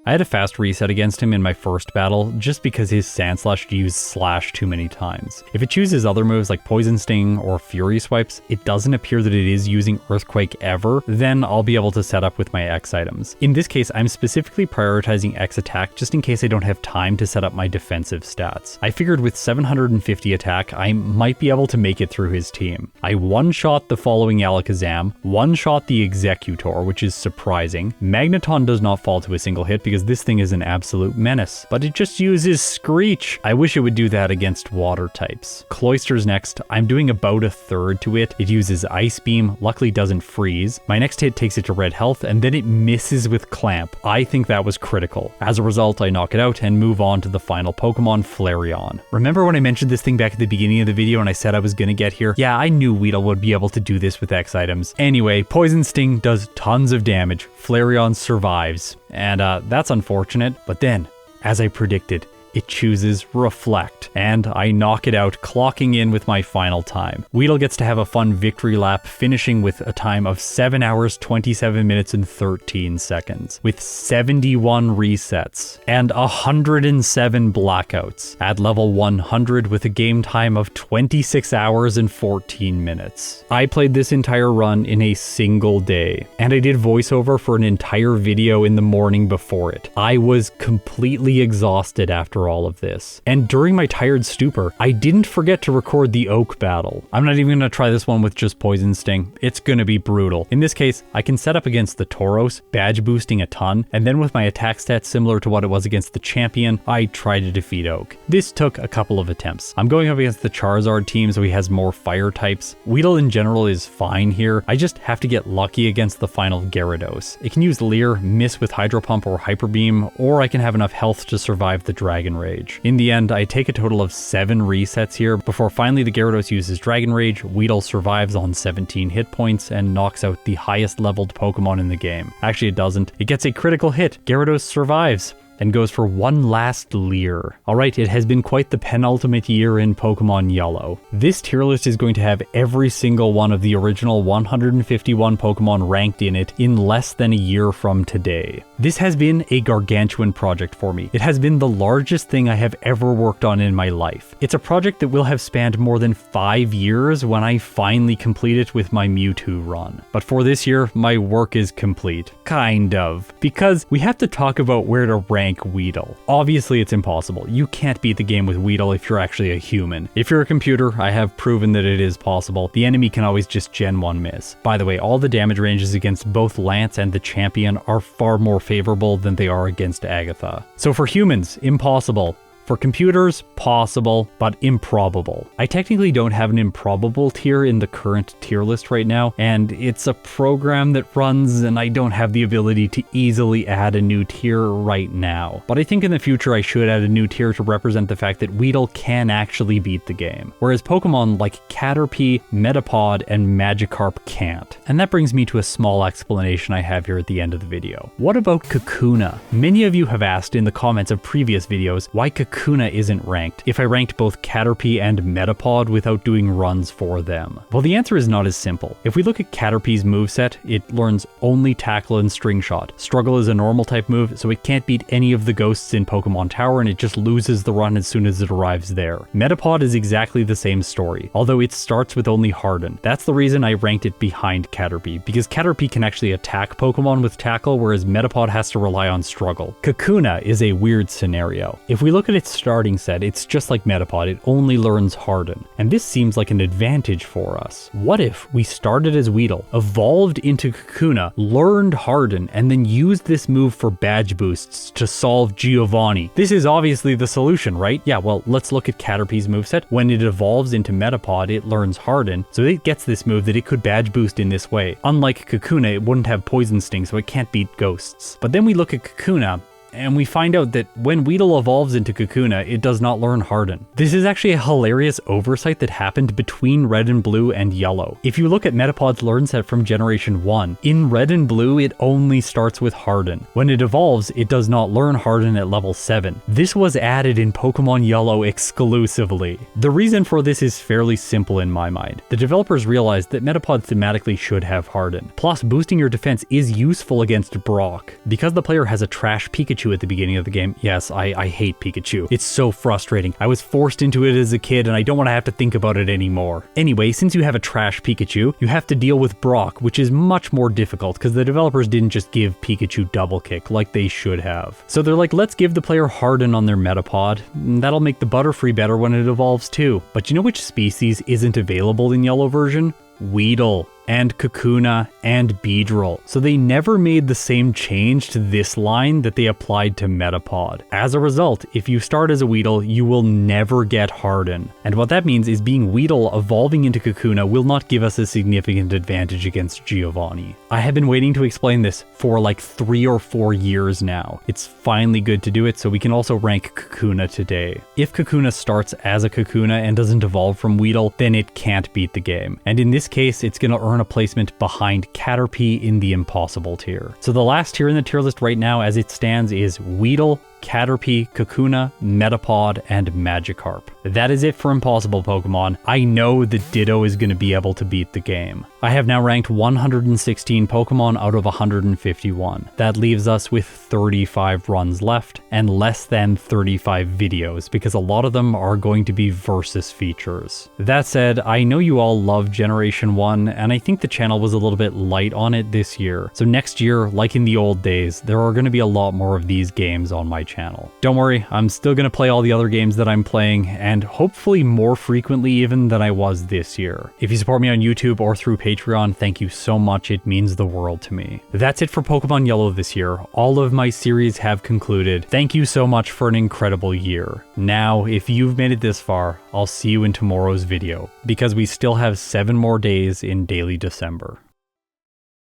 I had a fast reset against him in my first battle just because his Sandslash used Slash too many times. If it chooses other moves like Poison Sting or Fury Swipes, it doesn't appear that it is using Earthquake ever, then I'll be able to set up with my X items. In this case, I'm specifically prioritizing X attack just in case I don't have time to set up my defensive stats. I figured with 750 attack, I might be able to make it through his team. I one-shot the following Alakazam, one-shot the Executor, which is surprising. Magneton does not fall to a single hit because this thing is an absolute menace, but it just uses Screech. I wish it would do that against water types. Cloyster's next. I'm doing about a third to it. It uses Ice Beam, luckily doesn't freeze. My next hit takes it to red health, and then it misses with Clamp. I think that was critical. As a result, I knock it out and move on to the final Pokemon, Flareon. Remember when I mentioned this thing back at the beginning of the video and I said I was gonna get here? Yeah, I knew Weedle would be able to do this with X items. Anyway, Poison Sting does tons of damage. Flareon survives. And that's unfortunate, but then, as I predicted, it chooses Reflect, and I knock it out, clocking in with my final time. Weedle gets to have a fun victory lap, finishing with a time of 7 hours, 27 minutes, and 13 seconds, with 71 resets, and 107 blackouts, at level 100 with a game time of 26 hours and 14 minutes. I played this entire run in a single day, and I did voiceover for an entire video in the morning before it. I was completely exhausted after all of this. And during my tired stupor, I didn't forget to record the Oak battle. I'm not even going to try this one with just Poison Sting. It's going to be brutal. In this case, I can set up against the Tauros, badge boosting a ton, and then with my attack stats similar to what it was against the champion, I try to defeat Oak. This took a couple of attempts. I'm going up against the Charizard team, so he has more fire types. Weedle in general is fine here. I just have to get lucky against the final Gyarados. It can use Leer, miss with Hydro Pump or Hyper Beam, or I can have enough health to survive the Dragon Rage. In the end, I take a total of 7 resets here before finally the Gyarados uses Dragon Rage. Weedle survives on 17 hit points and knocks out the highest leveled Pokemon in the game. Actually, it doesn't. It gets a critical hit. Gyarados survives and goes for one last Leer. Alright, it has been quite the penultimate year in Pokemon Yellow. This tier list is going to have every single one of the original 151 Pokemon ranked in it in less than a year from today. This has been a gargantuan project for me. It has been the largest thing I have ever worked on in my life. It's a project that will have spanned more than 5 years when I finally complete it with my Mewtwo run. But for this year, my work is complete. Kind of. Because we have to talk about where to rank Weedle. Obviously, it's impossible. You can't beat the game with Weedle if you're actually a human. If you're a computer, I have proven that it is possible. The enemy can always just Gen 1 miss. By the way, all the damage ranges against both Lance and the champion are far more favorable than they are against Agatha. So for humans, impossible. For computers, possible, but improbable. I technically don't have an improbable tier in the current tier list right now, and it's a program that runs and I don't have the ability to easily add a new tier right now. But I think in the future I should add a new tier to represent the fact that Weedle can actually beat the game, whereas Pokemon like Caterpie, Metapod, and Magikarp can't. And that brings me to a small explanation I have here at the end of the video. What about Kakuna? Many of you have asked in the comments of previous videos why Kakuna isn't ranked if I ranked both Caterpie and Metapod without doing runs for them. Well, the answer is not as simple. If we look at Caterpie's moveset, it learns only Tackle and String Shot. Struggle is a normal type move, so it can't beat any of the ghosts in Pokemon Tower and it just loses the run as soon as it arrives there. Metapod is exactly the same story, although it starts with only Harden. That's the reason I ranked it behind Caterpie, because Caterpie can actually attack Pokemon with Tackle, whereas Metapod has to rely on Struggle. Kakuna is a weird scenario. If we look at its starting set, it's just like Metapod, it only learns Harden. And this seems like an advantage for us. What if we started as Weedle, evolved into Kakuna, learned Harden, and then used this move for badge boosts to solve Giovanni? This is obviously the solution, right? Yeah, well, let's look at Caterpie's moveset. When it evolves into Metapod, it learns Harden, so it gets this move that it could badge boost in this way. Unlike Kakuna, it wouldn't have Poison Sting, so it can't beat ghosts. But then we look at Kakuna, and we find out that when Weedle evolves into Kakuna, it does not learn Harden. This is actually a hilarious oversight that happened between Red and Blue and Yellow. If you look at Metapod's learn set from Generation 1, in Red and Blue it only starts with Harden. When it evolves, it does not learn Harden at level 7. This was added in Pokemon Yellow exclusively. The reason for this is fairly simple in my mind. The developers realized that Metapod thematically should have Harden. Plus, boosting your defense is useful against Brock. Because the player has a trash Pikachu at the beginning of the game, yes, I hate Pikachu. It's so frustrating. I was forced into it as a kid and I don't want to have to think about it anymore. Anyway, since you have a trash Pikachu, you have to deal with Brock, which is much more difficult because the developers didn't just give Pikachu double kick like they should have. So they're like, let's give the player Harden on their Metapod. That'll make the Butterfree better when it evolves too. But you know which species isn't available in Yellow version? Weedle and Kakuna and Beedrill. So they never made the same change to this line that they applied to Metapod. As a result, if you start as a Weedle, you will never get Harden. And what that means is being Weedle evolving into Kakuna will not give us a significant advantage against Giovanni. I have been waiting to explain this for like 3 or 4 years now. It's finally good to do it so we can also rank Kakuna today. If Kakuna starts as a Kakuna and doesn't evolve from Weedle, then it can't beat the game. And in this case, it's gonna earn a placement behind Caterpie in the impossible tier. So the last tier in the tier list right now as it stands is Weedle, Caterpie, Kakuna, Metapod, and Magikarp. That is it for impossible Pokemon. I know that Ditto is going to be able to beat the game. I have now ranked 116 Pokemon out of 151. That leaves us with 35 runs left and less than 35 videos because a lot of them are going to be versus features. That said, I know you all love Generation 1 and I think the channel was a little bit light on it this year. So next year, like in the old days, there are going to be a lot more of these games on my channel. Don't worry, I'm still going to play all the other games that I'm playing and hopefully more frequently even than I was this year. If you support me on YouTube or through Patreon, thank you so much, it means the world to me. That's it for Pokemon Yellow this year. All of my series have concluded. Thank you so much for an incredible year. Now, if you've made it this far, I'll see you in tomorrow's video, because we still have 7 more days in daily December.